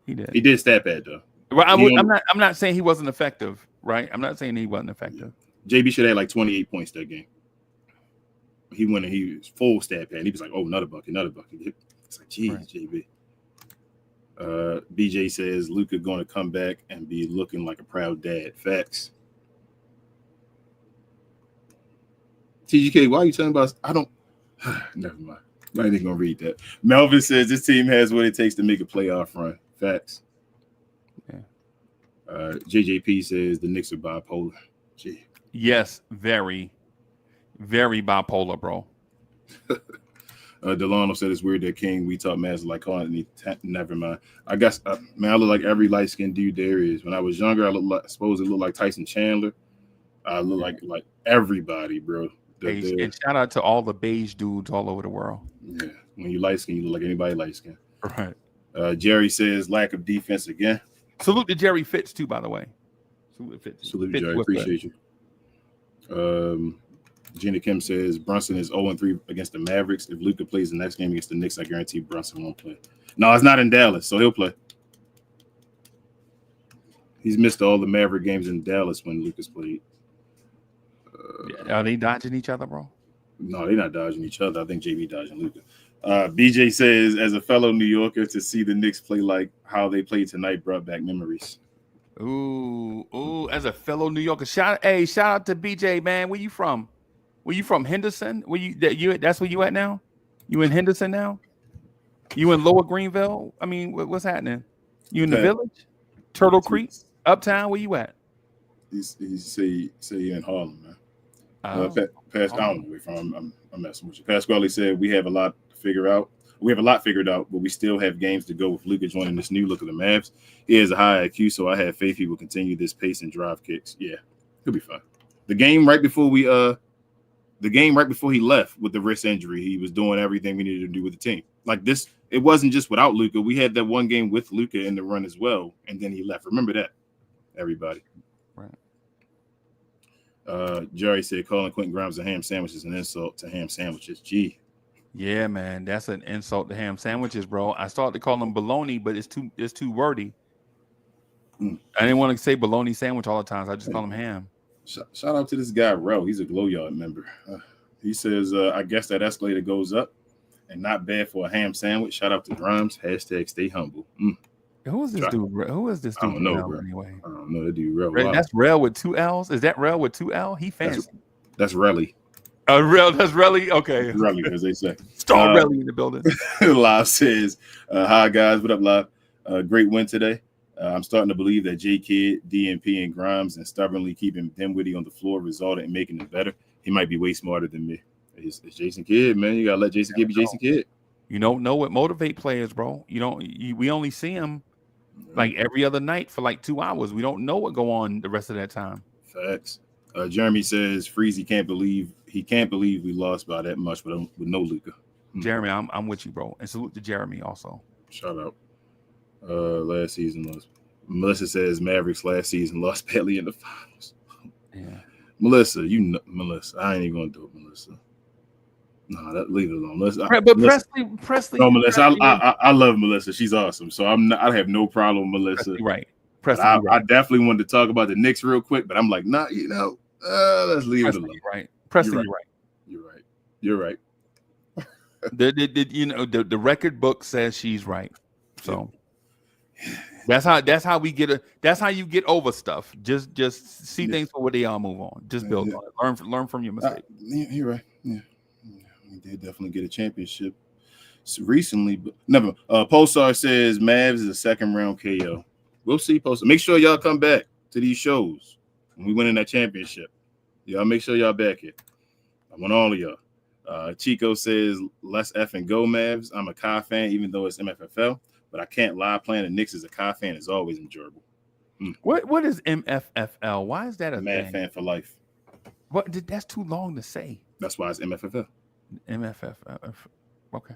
He did stat pad, though. Well, I'm not saying he wasn't effective, right? I'm not saying he wasn't effective. JB should have like 28 points that game. He went and he was full stat pad. He was like, oh, another bucket. It's like, geez, right. JB. BJ says Luka going to come back and be looking like a proud dad. Facts. TGK, why are you talking about? I don't. Never mind. I'm not even gonna read that. Melvin says this team has what it takes to make a playoff run. Facts. Yeah. JJP says the Knicks are bipolar. Gee. Yes, very, very bipolar, bro. Delano said it's weird that King we talk Mavs like calling me. Never mind. I guess man, I look like every light skinned dude there is. When I was younger, I suppose it looked like Tyson Chandler. I look like everybody, bro. And shout out to all the beige dudes all over the world. Yeah, when you light skin, you look like anybody light skin. Right. Jerry says lack of defense again. Salute to Jerry Fitz too, by the way. Salute Jerry, appreciate you. Gina Kim says Brunson is 0-3 against the Mavericks. If Luka plays the next game against the Knicks, I guarantee Brunson won't play. No, it's not in Dallas, so he'll play. He's missed all the Maverick games in Dallas when Luka's played. Are they dodging each other, bro? No, they're not dodging each other. I think JB dodging Luka. BJ says, as a fellow New Yorker, to see the Knicks play like how they played tonight brought back memories. Ooh! As a fellow New Yorker, shout out to BJ, man. Where you from? Were you from Henderson? That's where you at now? You in Henderson now? You in Lower Greenville? I mean, what's happening? You in the village? Turtle Creek? Uptown? Where you at? He say you're in Harlem, man. I don't know where from. I'm messing with you. Pasquale said we have a lot to figure out. We have a lot figured out, but we still have games to go with Luka joining this new look of the Mavs. He has a high IQ, so I have faith he will continue this pace and drive kicks. Yeah, he'll be fine. The game right before he left with the wrist injury, he was doing everything we needed to do with the team. Like this, it wasn't just without Luka. We had that one game with Luka in the run as well, and then he left. Remember that, everybody. Right. Jerry said calling Quentin Grimes a ham sandwich is an insult to ham sandwiches. Gee. Yeah, man, that's an insult to ham sandwiches, bro. I started to call them bologna, but it's too wordy. I didn't want to say bologna sandwich all the time, so I just call them ham. Shout out to this guy, Ro. He's a Glow Yard member. He says, I guess that escalator goes up and not bad for a ham sandwich. Shout out to Grimes. # stay humble. Who is this dude? Who is this dude? I don't know, bro. Anyway. I don't know. That dude, Rel. That's Rel with 2 L's? Is that Rel with 2 L? He fancy. That's Relly. That's Relly? Okay. Relly, as they say. Star Relly in the building. Live says, hi, guys. What up, Live? Great win today. I'm starting to believe that J Kidd, DNP, and Grimes and stubbornly keeping Dinwiddie on the floor resulted in making it better. He might be way smarter than me. It's Jason Kidd, man. You gotta let Jason Kidd be Jason Kidd. You don't know what motivate players, bro. We only see him like every other night for like 2 hours. We don't know what go on the rest of that time. Facts. Jeremy says Freezy can't believe we lost by that much with no Luka. Jeremy, I'm with you, bro. And salute to Jeremy also. Shout out. Last season lost. Melissa says Mavericks last season lost badly in the finals. Yeah. Melissa, Melissa. I ain't even gonna do it, Melissa. No, leave it alone. Presley. No, Melissa. I love Melissa. She's awesome. So I have no problem with Melissa. Presley, right. I definitely wanted to talk about the Knicks real quick, but I'm like, nah, let's leave Presley, it alone. Right. Presley, You're right. The record book says she's right. So that's how we get that's how you get over stuff. Just see things for what they are, move on. Just build on it. Learn from your mistakes. You're right. Yeah. We did definitely get a championship recently, but never. Pulsar says Mavs is a second round KO. We'll see, Pulsar. Make sure y'all come back to these shows when we win in that championship. Y'all make sure y'all back here. I want all of y'all. Chico says, let's effing go, Mavs. I'm a Kai fan, even though it's MFFL, but I can't lie. Playing the Knicks as a Kai fan is always enjoyable. What is MFFL? Why is that a Mad thing? fan for life? What? That's too long to say. That's why it's MFFL. MFFL. Okay.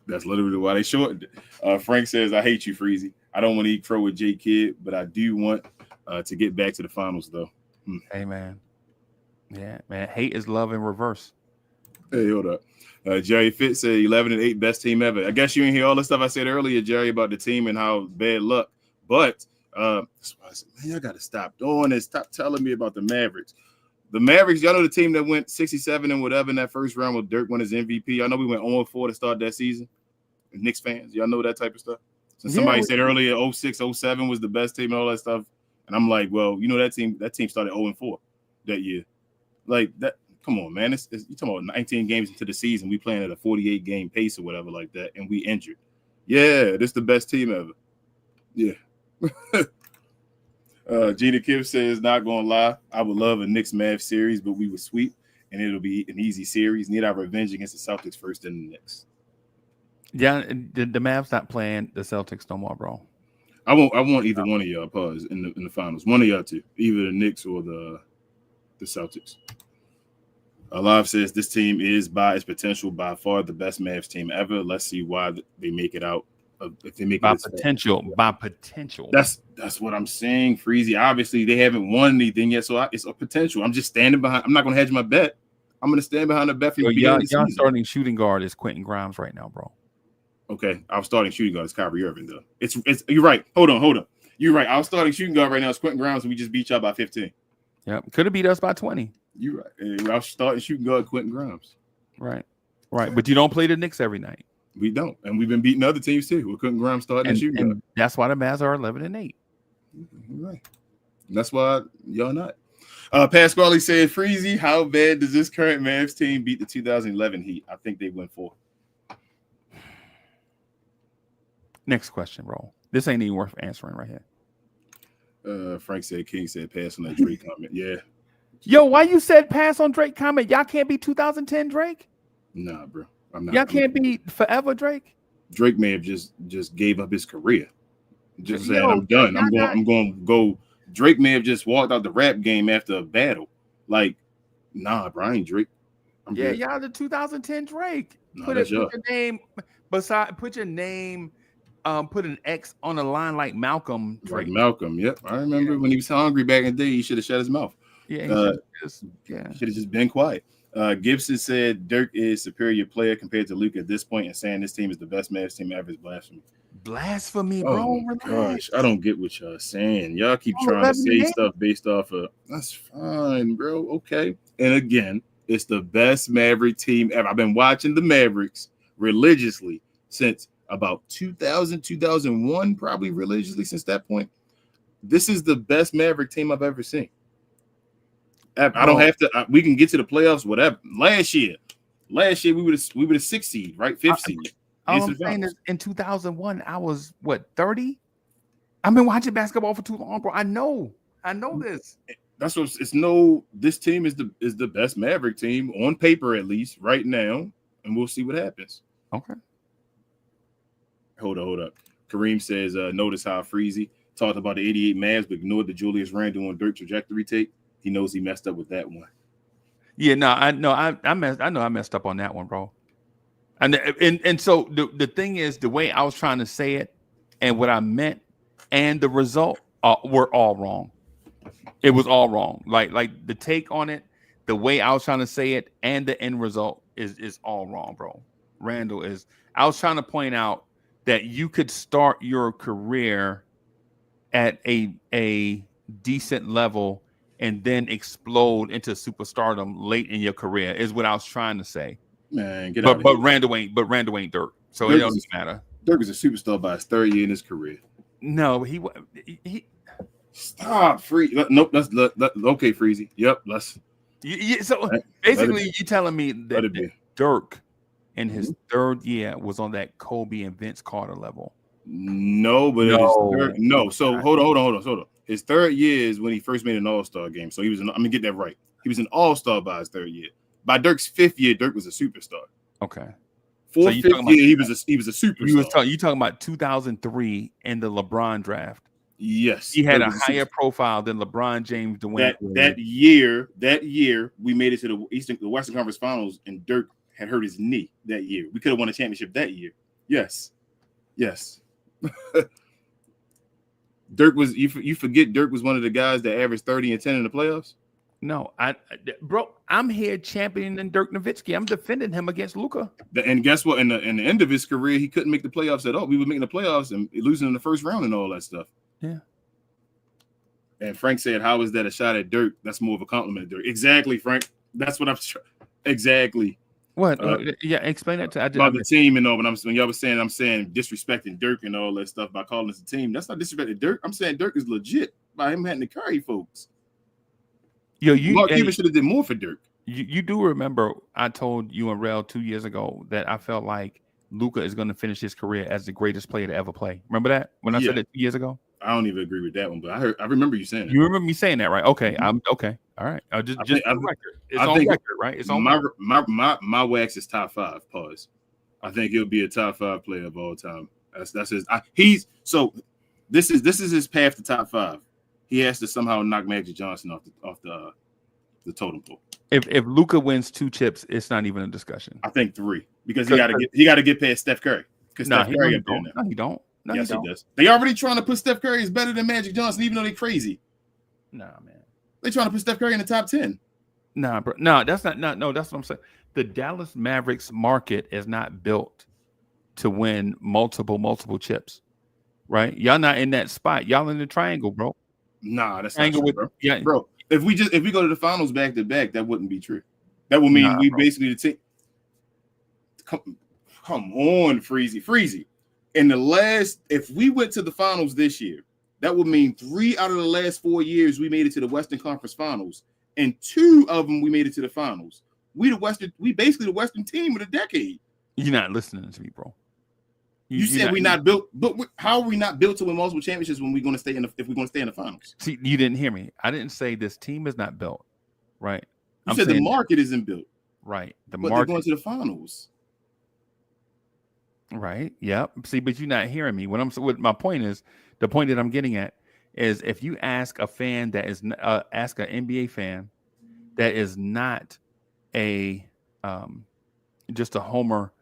That's literally why they shortened it. Frank says, I hate you, Freezy. I don't want to eat crow with J Kidd, but I do want to get back to the finals, though. Hey, man. Yeah, man. Hate is love in reverse. Hey, hold up. Jerry Fitz said 11-8, best team ever. I guess you didn't hear all the stuff I said earlier, Jerry, about the team and how bad luck. But that's why I said, man, y'all got to stop doing this. Stop telling me about the Mavericks. The Mavericks, y'all know the team that went 67 and whatever in that first round with Dirk won his MVP. Y'all know we went 0-4 to start that season. Knicks fans, y'all know that type of stuff. So somebody said earlier 06, 07 was the best team and all that stuff. And I'm like, well, you know, that team started 0-4 that year. Like that, come on, man. It's you talking about 19 games into the season. We playing at a 48 game pace or whatever like that, and we injured. Yeah, this is the best team ever. Yeah. Gina Kiff says, not gonna lie, I would love a Knicks Mavs series, but we would sweep, and it'll be an easy series. Need our revenge against the Celtics first, then the Knicks. Yeah, the Mavs not playing the Celtics no more, bro. I want either one of y'all pause in the finals. One of y'all two, either the Knicks or the Celtics. Alive says this team is by its potential by far the best Mavs team ever. Let's see why they make it out. If they make by it potential, by potential. That's what I'm saying, Freezy. Obviously, they haven't won anything yet, so it's a potential. I'm just standing behind. I'm not going to hedge my bet. I'm going to stand behind the bet from the beginning of the season. Starting shooting guard is Quentin Grimes right now, bro. Okay, I was starting shooting guard. It's Kyrie Irving, though. It's you're right. Hold on. You're right. I was starting shooting guard right now. It's Quentin Grimes, and we just beat y'all by 15. Yeah, could have beat us by 20. You're right. I was starting shooting guard Quentin Grimes. Right. But you don't play the Knicks every night. We don't, and we've been beating other teams too. We couldn't Grimes starting and shooting guard. That's why the Mavs are 11-8. Right. That's why y'all not. Pasquale said, Freezy, how bad does this current Mavs team beat the 2011 Heat? I think they win 4. Next question, bro. This ain't even worth answering right here. Frank said, King said, pass on that Drake comment. Yeah. Yo, why you said pass on Drake comment? Y'all can't be 2010 Drake? Nah, bro. I'm not. Y'all can't be forever Drake? Drake may have just gave up his career. Just saying, I'm done. I'm going to go. Drake may have just walked out the rap game after a battle. Like, nah, Brian Drake. Good. Y'all the 2010 Drake. Nah, put your name beside. Put your name. Put an X on a line like Malcolm Drake. Like Malcolm, yep. I remember when he was hungry back in the day, he should have shut his mouth. Yeah, should have just been quiet. Gibson said Dirk is superior player compared to Luke at this point, and saying this team is the best Mavs team ever is blasphemy. Blasphemy, bro. Oh gosh, I don't get what y'all saying. Y'all keep trying to say stuff based off of that's fine, bro. Okay. And again, it's the best Maverick team ever. I've been watching the Mavericks religiously since about 2000, 2001, probably religiously since that point. This is the best Maverick team I've ever seen. I don't have to. We can get to the playoffs, whatever. Last year we were the 6th seed, right? 5th seed. All I'm saying is, in 2001, I was what 30. I've been watching basketball for too long, bro. I know this. That's what it's no. This team is the best Maverick team on paper, at least right now, and we'll see what happens. Okay. Hold up. Kareem says, notice how Freezy talked about the 88 Mavs, but ignored the Julius Randle and Dirk trajectory tape. He knows he messed up with that one. Yeah, no, I messed up on that one, bro. And so the thing is, the way I was trying to say it and what I meant and the result were all wrong. It was all wrong. Like the take on it, the way I was trying to say it and the end result is all wrong, bro. Randall is. I was trying to point out that you could start your career at a decent level and then explode into superstardom late in your career is what I was trying to say. Man, get out. But Randall ain't Dirk, so Dirk it doesn't matter. Dirk is a superstar by his 3rd year in his career. No, he stop free. Nope, that's okay, Freezy. Yep, let's. So basically, you telling me that Dirk in his 3rd year was on that Kobe and Vince Carter level? No, but So hold on. His 3rd year is when he first made an All-Star game. So he was I'm gonna get that right. He was an All-Star by his 3rd year. By Dirk's 5th year, Dirk was a superstar. Okay. 4th, 5th year, he was a superstar. You talking about 2003 in the LeBron draft? Yes, he had a higher profile than LeBron James. That year, we made it to the Western Conference Finals, and Dirk had hurt his knee that year. We could have won a championship that year. Yes. Dirk was you forget Dirk was one of the guys that averaged 30 and 10 in the playoffs. No, I'm here championing Dirk Nowitzki. I'm defending him against Luka. And guess what? In the end of his career, he couldn't make the playoffs at all. We were making the playoffs and losing in the first round and all that stuff. Yeah. And Frank said, "How is that a shot at Dirk? That's more of a compliment, Dirk." Exactly, Frank. That's what I'm. Exactly. What? Yeah, explain that to about the team and all. But when y'all was saying, I'm saying disrespecting Dirk and all that stuff by calling us a team. That's not disrespecting Dirk. I'm saying Dirk is legit by him having to carry folks. Yo, Mark Cuban should have did more for Dirk. You do remember I told you and Rel 2 years ago that I felt like Luka is going to finish his career as the greatest player to ever play. Remember that when I said it 2 years ago? I don't even agree with that one, but I remember you saying it. You remember me saying that, right? Okay, I'm okay. All right, just for the record. It's on record, right? It's on record. My wax is top 5. Pause. I think he'll be a top 5 player of all time. That's his. This is his path to top 5. He has to somehow knock Magic Johnson off the totem pole. If Luka wins 2 chips, it's not even a discussion. I think 3 because he got to get past Steph Curry because Steph Curry up there now. No, he don't. No, yes, he does. They already trying to put Steph Curry is better than Magic Johnson, even though they crazy. Nah, man. They trying to put Steph Curry in the top 10. Nah, bro. No, that's not. No, that's what I'm saying. The Dallas Mavericks market is not built to win multiple chips, right? Y'all not in that spot. Y'all in the triangle, bro. Nah, that's not true, bro. Yeah, bro. If we go to the finals back to back, that wouldn't be true. That would mean basically the team. Come on, Freezy. In the last, if we went to the finals this year, that would mean 3 out of the last 4 years we made it to the Western Conference Finals, and 2 of them we made it to the finals. We basically the Western team of the decade. You're not listening to me, bro. You said we're not built, but how are we not built to win multiple championships when we're going to stay if we're going to stay in the finals? See, you didn't hear me. I didn't say this team is not built, right? You said the market isn't built, right? But they're going to the finals. Right. Yep. See, but you're not hearing me. What my point is, the point that I'm getting at is if you ask a fan that is ask an NBA fan that is not a just a homer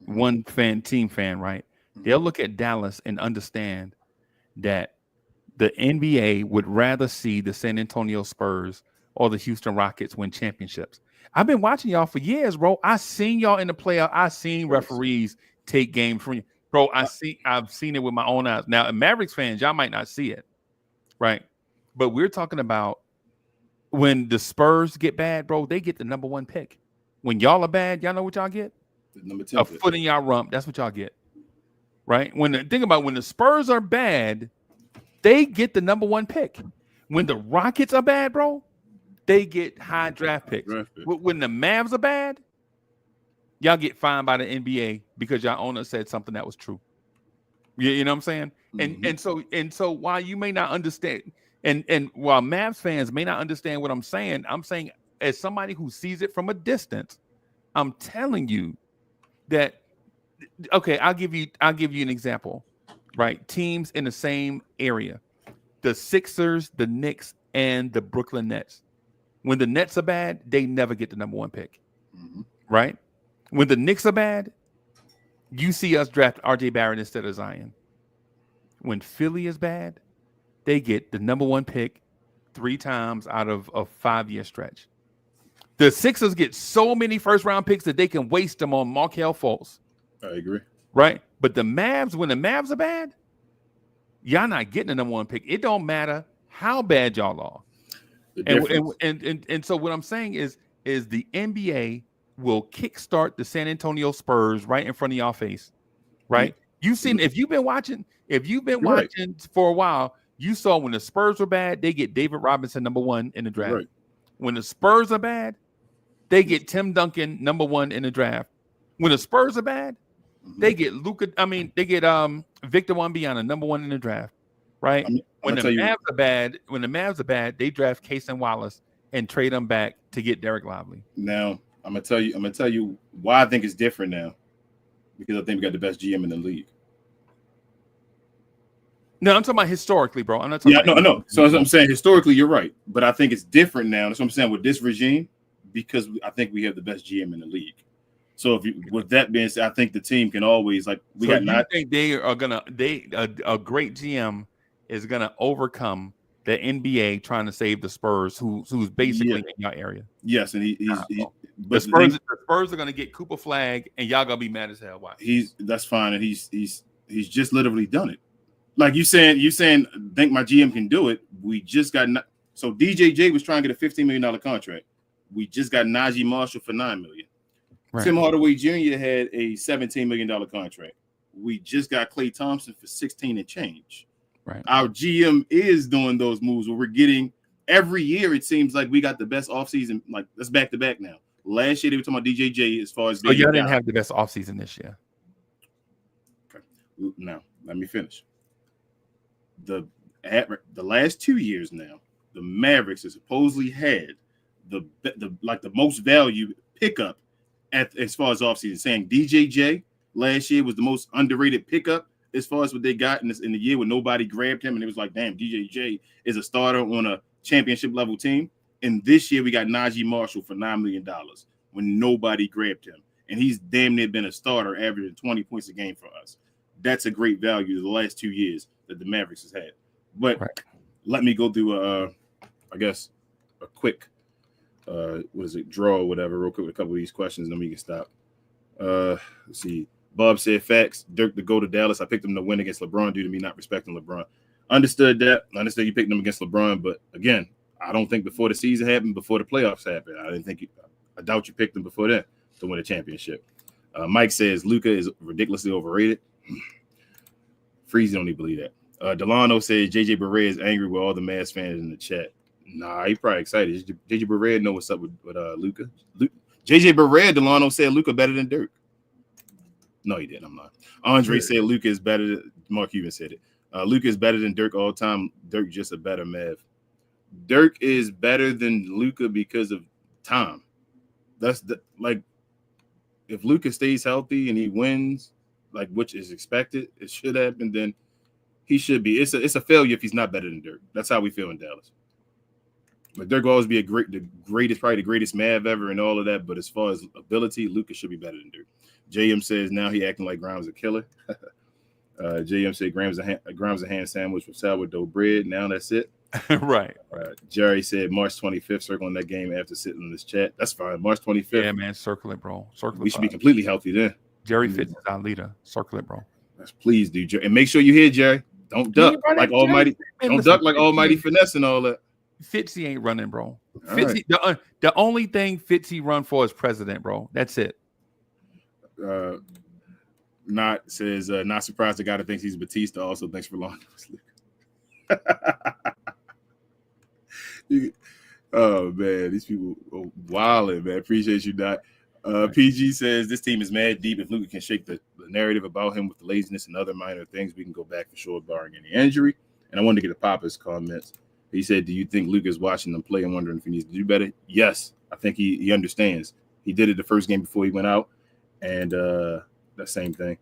one team fan, right? They'll look at Dallas and understand that the NBA would rather see the San Antonio Spurs or the Houston Rockets win championships. I've been watching y'all for years, bro. I seen y'all in the playoff. I seen referees take games from you, bro. I've seen it with my own eyes. Now, Mavericks fans, y'all might not see it, right? But we're talking about when the Spurs get bad, bro. They get the number 1 pick. When y'all are bad, y'all know what y'all get? The number 10 a foot in y'all rump. That's what y'all get, right? Think about when the Spurs are bad, they get the number 1 pick. When the Rockets are bad, bro, they get high draft picks. When the Mavs are bad, y'all get fined by the NBA because y'all owner said something that was true. You know what I'm saying? Mm-hmm. And so while you may not understand, and while Mavs fans may not understand what I'm saying as somebody who sees it from a distance, I'm telling you that okay, I'll give you an example, right? Teams in the same area. The Sixers, the Knicks, and the Brooklyn Nets. When the Nets are bad, they never get the number 1 pick. Mm-hmm. Right? When the Knicks are bad, you see us draft RJ Barrett instead of Zion. When Philly is bad, they get the number 1 pick 3 times out of a 5-year stretch. The Sixers get so many first-round picks that they can waste them on Markelle Fultz. I agree. Right? But the Mavs, when the Mavs are bad, y'all not getting the number 1 pick. It don't matter how bad y'all are. And so what I'm saying is the NBA will kickstart the San Antonio Spurs right in front of y'all face, right? You've seen if you've been watching for a while, you saw when the Spurs were bad, they get David Robinson number 1 in the draft. Right. When the Spurs are bad, they get Tim Duncan number 1 in the draft. When the Spurs are bad, they get Victor Wembanyama number 1 in the draft, right? When the Mavs are bad, they draft Cason Wallace and trade them back to get Derek Lively. Now, I'm gonna tell you why I think it's different now. Because I think we got the best GM in the league. No, I'm talking about historically, bro. I'm not talking about no. So as I'm saying, historically, you're right. But I think it's different now. That's what I'm saying with this regime, because I think we have the best GM in the league. So with that being said, I think the team can always think a great GM is gonna overcome the NBA trying to save the Spurs, who's basically in your area. Yes, and the Spurs are gonna get Cooper Flag, and y'all gonna be mad as hell. Why? That's fine, and he's just literally done it. Like you saying, think my GM can do it. We just got so DJJ was trying to get a $15 million contract. We just got Najee Marshall for $9 million. Right. Tim Hardaway Jr. had a $17 million contract. We just got Klay Thompson for 16 and change. Right. Our GM is doing those moves where we're getting every year. It seems like we got the best offseason. Like that's back to back now. Last year they were talking about DJJ as far as. So y'all didn't have the best offseason this year. Okay. Now let me finish. the last 2 years now, the Mavericks have supposedly had the most value pickup as far as offseason. Saying DJJ last year was the most underrated pickup as far as what they got in the year when nobody grabbed him, and it was like, damn, DJJ is a starter on a championship level team. And this year we got Najee Marshall for $9 million when nobody grabbed him, and he's damn near been a starter, averaging 20 points a game for us. That's a great value the last 2 years that the Mavericks has had. But let me go through I guess a quick draw or whatever real quick with a couple of these questions, and then we can stop. Let's see. Bob said facts. Dirk to go to Dallas. I picked him to win against LeBron due to me not respecting LeBron. Understood that. Understood you picked him against LeBron, but again, I don't think before the season happened, before the playoffs happened, I doubt you picked him before that to win a championship. Mike says Luka is ridiculously overrated. Freezy don't even believe that. Delano says JJ Barea is angry with all the Mavs fans in the chat. Nah, he probably excited. JJ Barea know what's up with Luka. JJ Barea, Delano said Luka better than Dirk. No, he didn't. I'm not. Andre said Luka is better than Mark Cuban said it. Luka is better than Dirk all time. Dirk just a better Mav. Dirk is better than Luka because of time. That's if Luka stays healthy and he wins, like which is expected, it should happen, then he should be. It's a failure if he's not better than Dirk. That's how we feel in Dallas. But Dirk will always be probably the greatest Mav ever and all of that. But as far as ability, Luka should be better than Dirk. JM says now he acting like Grimes a killer. JM said Grimes a ham sandwich with sourdough bread. Now that's it. Right. Jerry said March 25th, circling that game after sitting in this chat. That's fine. March 25th. Yeah, man, circle it, bro. Circle it. We should be completely healthy then. Jerry Fitz is our leader. Circle it, bro. Please do, Jerry. And make sure you hear Jerry. Don't duck like Almighty. Don't duck like Almighty Finesse and all that. Fitzy ain't running, bro. Fitzy, the only thing Fitzy run for is president, bro. That's it. Not surprised the guy that thinks he's Batista also thanks for long. Oh man, these people are wilding, man. Appreciate you, Doc. PG says this team is mad deep. If Luka can shake the narrative about him with the laziness and other minor things, we can go back for sure, barring any injury. And I wanted to get a Papa's comments. He said, do you think Luka is watching them play and wondering if he needs to do better? Yes, I think he understands. He did it the first game before he went out, and that same thing.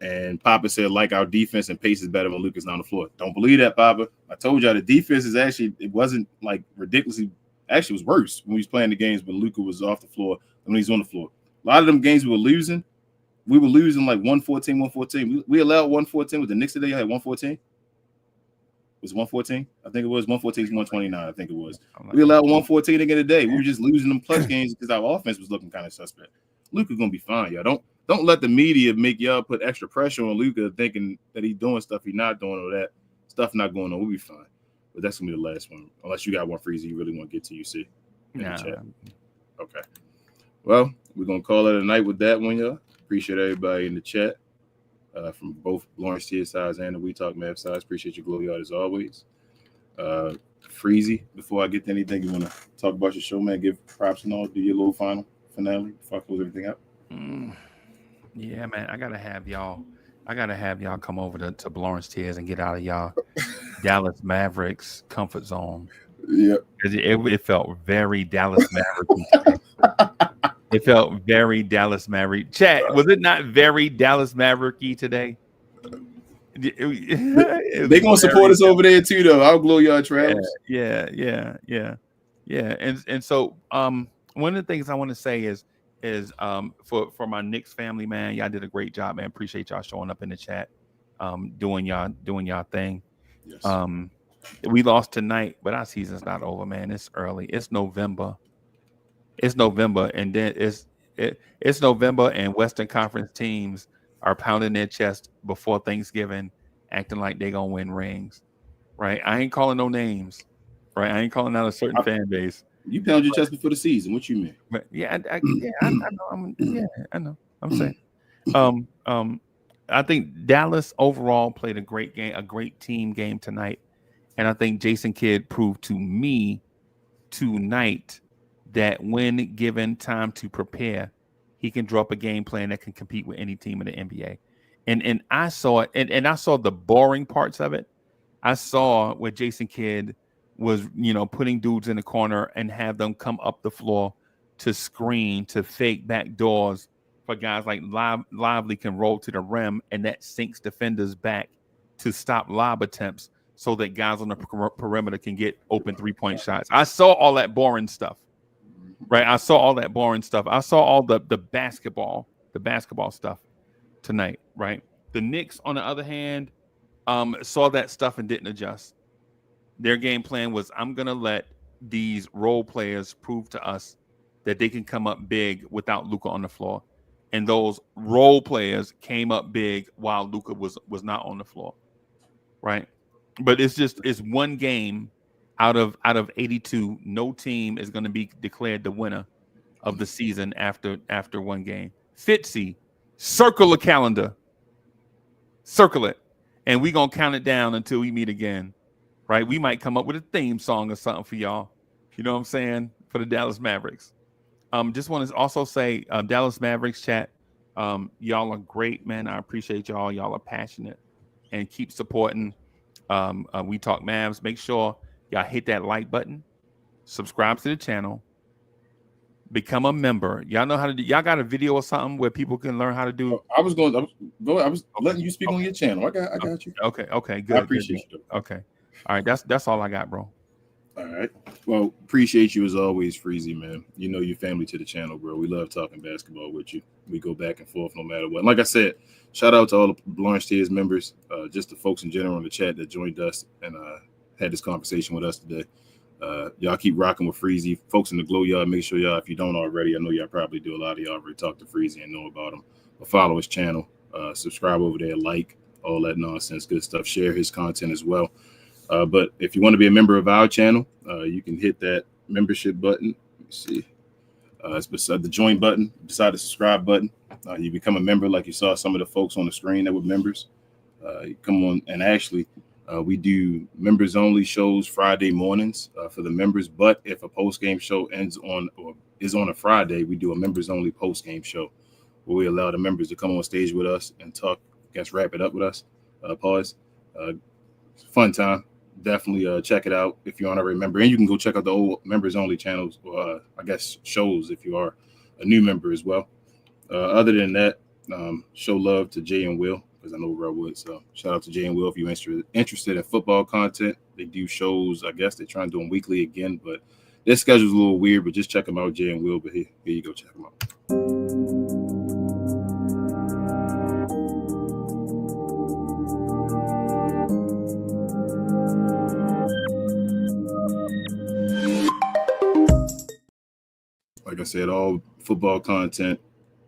And Papa said, like our defense and pace is better when Luka's on the floor. Don't believe that, Papa. I told y'all the defense is it wasn't like ridiculously, actually it was worse when we was playing the games when Luka was off the floor than when he's on the floor. A lot of them games we were losing like 114. We allowed 114 with the Knicks today. I had 114. Was 114? I think it was 114 to 129. I think it was. We allowed 114 again today. We were just losing them clutch games because our offense was looking kind of suspect. Luka's gonna be fine, y'all. Don't let the media make y'all put extra pressure on Luka, thinking that he's doing stuff he's not doing or that stuff not going on. We'll be fine. But that's gonna be the last one, unless you got one Freezy you really want to get to. You see? Nah. Okay. Well, we're gonna call it a night with that one, y'all. Appreciate everybody in the chat. From both Lawrence Tier sides and the We Talk Mav sides. Appreciate your glow yard as always. Freezy, before I get to anything, you want to talk about your show, man? Give props and all. Do your little finale before I close everything up. Yeah, man. I gotta have y'all come over to Lawrence Tiers and get out of y'all Dallas Mavericks comfort zone. Yeah, it felt very Dallas Mavericks. It felt very Dallas Maverick. Chat, was it not very Dallas Maverick-y today? They gonna support us over there too, though. I'll glow y'all travels. Yeah. And so one of the things I want to say is for my Knicks family, man, y'all did a great job, man. Appreciate y'all showing up in the chat, doing y'all thing. Yes. We lost tonight, but our season's not over, man. It's early. It's November. And then it's November, and Western Conference teams are pounding their chest before Thanksgiving, acting like they're gonna win rings, right? I ain't calling no names, right? I ain't calling out a certain fan base. You pound your chest before the season. What you mean? But I know. I'm saying, I think Dallas overall played a great game, a great team game tonight, and I think Jason Kidd proved to me tonight that when given time to prepare, he can draw up a game plan that can compete with any team in the NBA. And I saw it, and I saw the boring parts of it, I saw where Jason Kidd was, putting dudes in the corner and have them come up the floor to screen, to fake back doors for guys like Lively can roll to the rim, and that sinks defenders back to stop lob attempts so that guys on the perimeter can get open 3-point shots. I saw all that boring stuff, right? I saw all that boring stuff. I saw all the basketball stuff tonight, right? The Knicks, on the other hand, saw that stuff and didn't adjust. Their game plan was, I'm going to let these role players prove to us that they can come up big without Luka on the floor. And those role players came up big while Luka was not on the floor, right? But it's one game out of 82. No team is going to be declared the winner of the season after one game. Fitzy, circle a calendar. Circle it. And we're going to count it down until we meet again, right? We might come up with a theme song or something for y'all. You know what I'm saying? For the Dallas Mavericks. Just want to also say, Dallas Mavericks chat, y'all are great, man. I appreciate y'all. Y'all are passionate and keep supporting We Talk Mavs. Make sure y'all hit that like button, subscribe to the channel, become a member. Y'all know how to do. Y'all got a video or something where people can learn how to do. I was letting you speak on your channel. I got you. Okay, good. I appreciate you. Okay, all right. That's all I got, bro. All right. Well, appreciate you as always, Freezy, man. You know your family to the channel, bro. We love talking basketball with you. We go back and forth no matter what. And like I said, shout out to all the Blanche Tears members, just the folks in general in the chat that joined us and had this conversation with us today. Y'all keep rocking with Freezy. Folks in the Glow Yard, make sure y'all, if you don't already, I know y'all probably do, a lot of y'all already talk to Freezy and know about him, but follow his channel, subscribe over there, like, all that nonsense, good stuff. Share his content as well. But if you want to be a member of our channel, you can hit that membership button. Let me see. It's beside the join button, beside the subscribe button. You become a member, like you saw some of the folks on the screen that were members. You come on, and actually, we do members only shows Friday mornings for the members. But if a post game show ends on or is on a Friday, we do a members only post game show where we allow the members to come on stage with us and talk. I guess wrap it up with us. Pause. Fun time. Definitely check it out if you want to remember, and you can go check out the old members only channels, or I guess shows if you are a new member as well. Other than that, show love to Jay and Will, because I know Real would. So shout out to Jay and Will if you're interested in football content. They do shows. I guess they're trying to do them weekly again, but their schedule's a little weird. But just check them out, Jay and Will. But here you go, check them out. Like I said, all football content,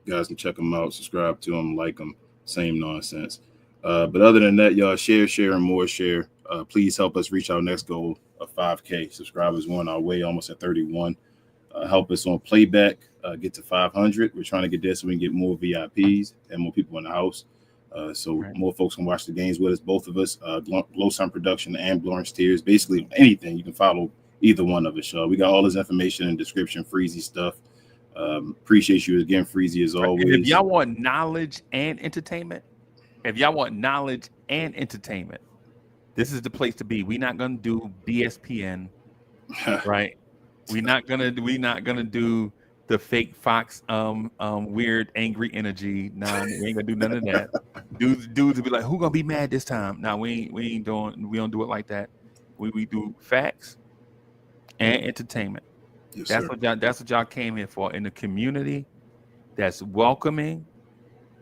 guys can check them out, subscribe to them, like them, same nonsense. But other than that, y'all share, and more share. Please help us reach our next goal of 5K subscribers. We're on our way, almost at 31. Help us on playback, get to 500. We're trying to get there so we can get more VIPs and more people in the house. So more folks can watch the games with us, both of us, Glow Sun Production and Blanche Tears. Basically anything, you can follow either one of us, y'all. We got all this information in the description, Freezy stuff. Appreciate you again, Freezy, as always. If y'all want knowledge and entertainment, this is the place to be. We're not gonna do BSPN, right? We're not gonna do the fake Fox weird angry energy. Nah, we ain't gonna do none of that. Dudes will be like, who gonna be mad this time? Nah, we don't do it like that. We do facts and entertainment. Yes, that's what y'all came here for, in the community that's welcoming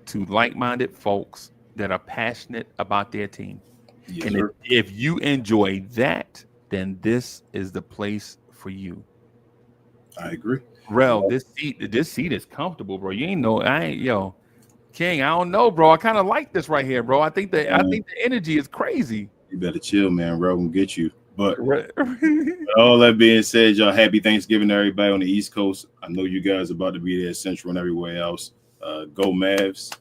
to like-minded folks that are passionate about their team. Yes, and if you enjoy that, then this is the place for you. I agree. Rel, this seat is comfortable, bro. You ain't know, King, I don't know, bro. I kind of like this right here, bro. I think the energy is crazy. You better chill, man. Rel will get you. But all that being said, y'all, happy Thanksgiving to everybody on the East Coast. I know you guys are about to be there, Central and everywhere else. Go Mavs.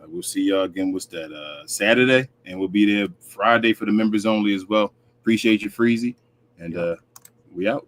We'll see y'all again. What's that? Saturday, and we'll be there Friday for the members only as well. Appreciate you, Freezy, and we out.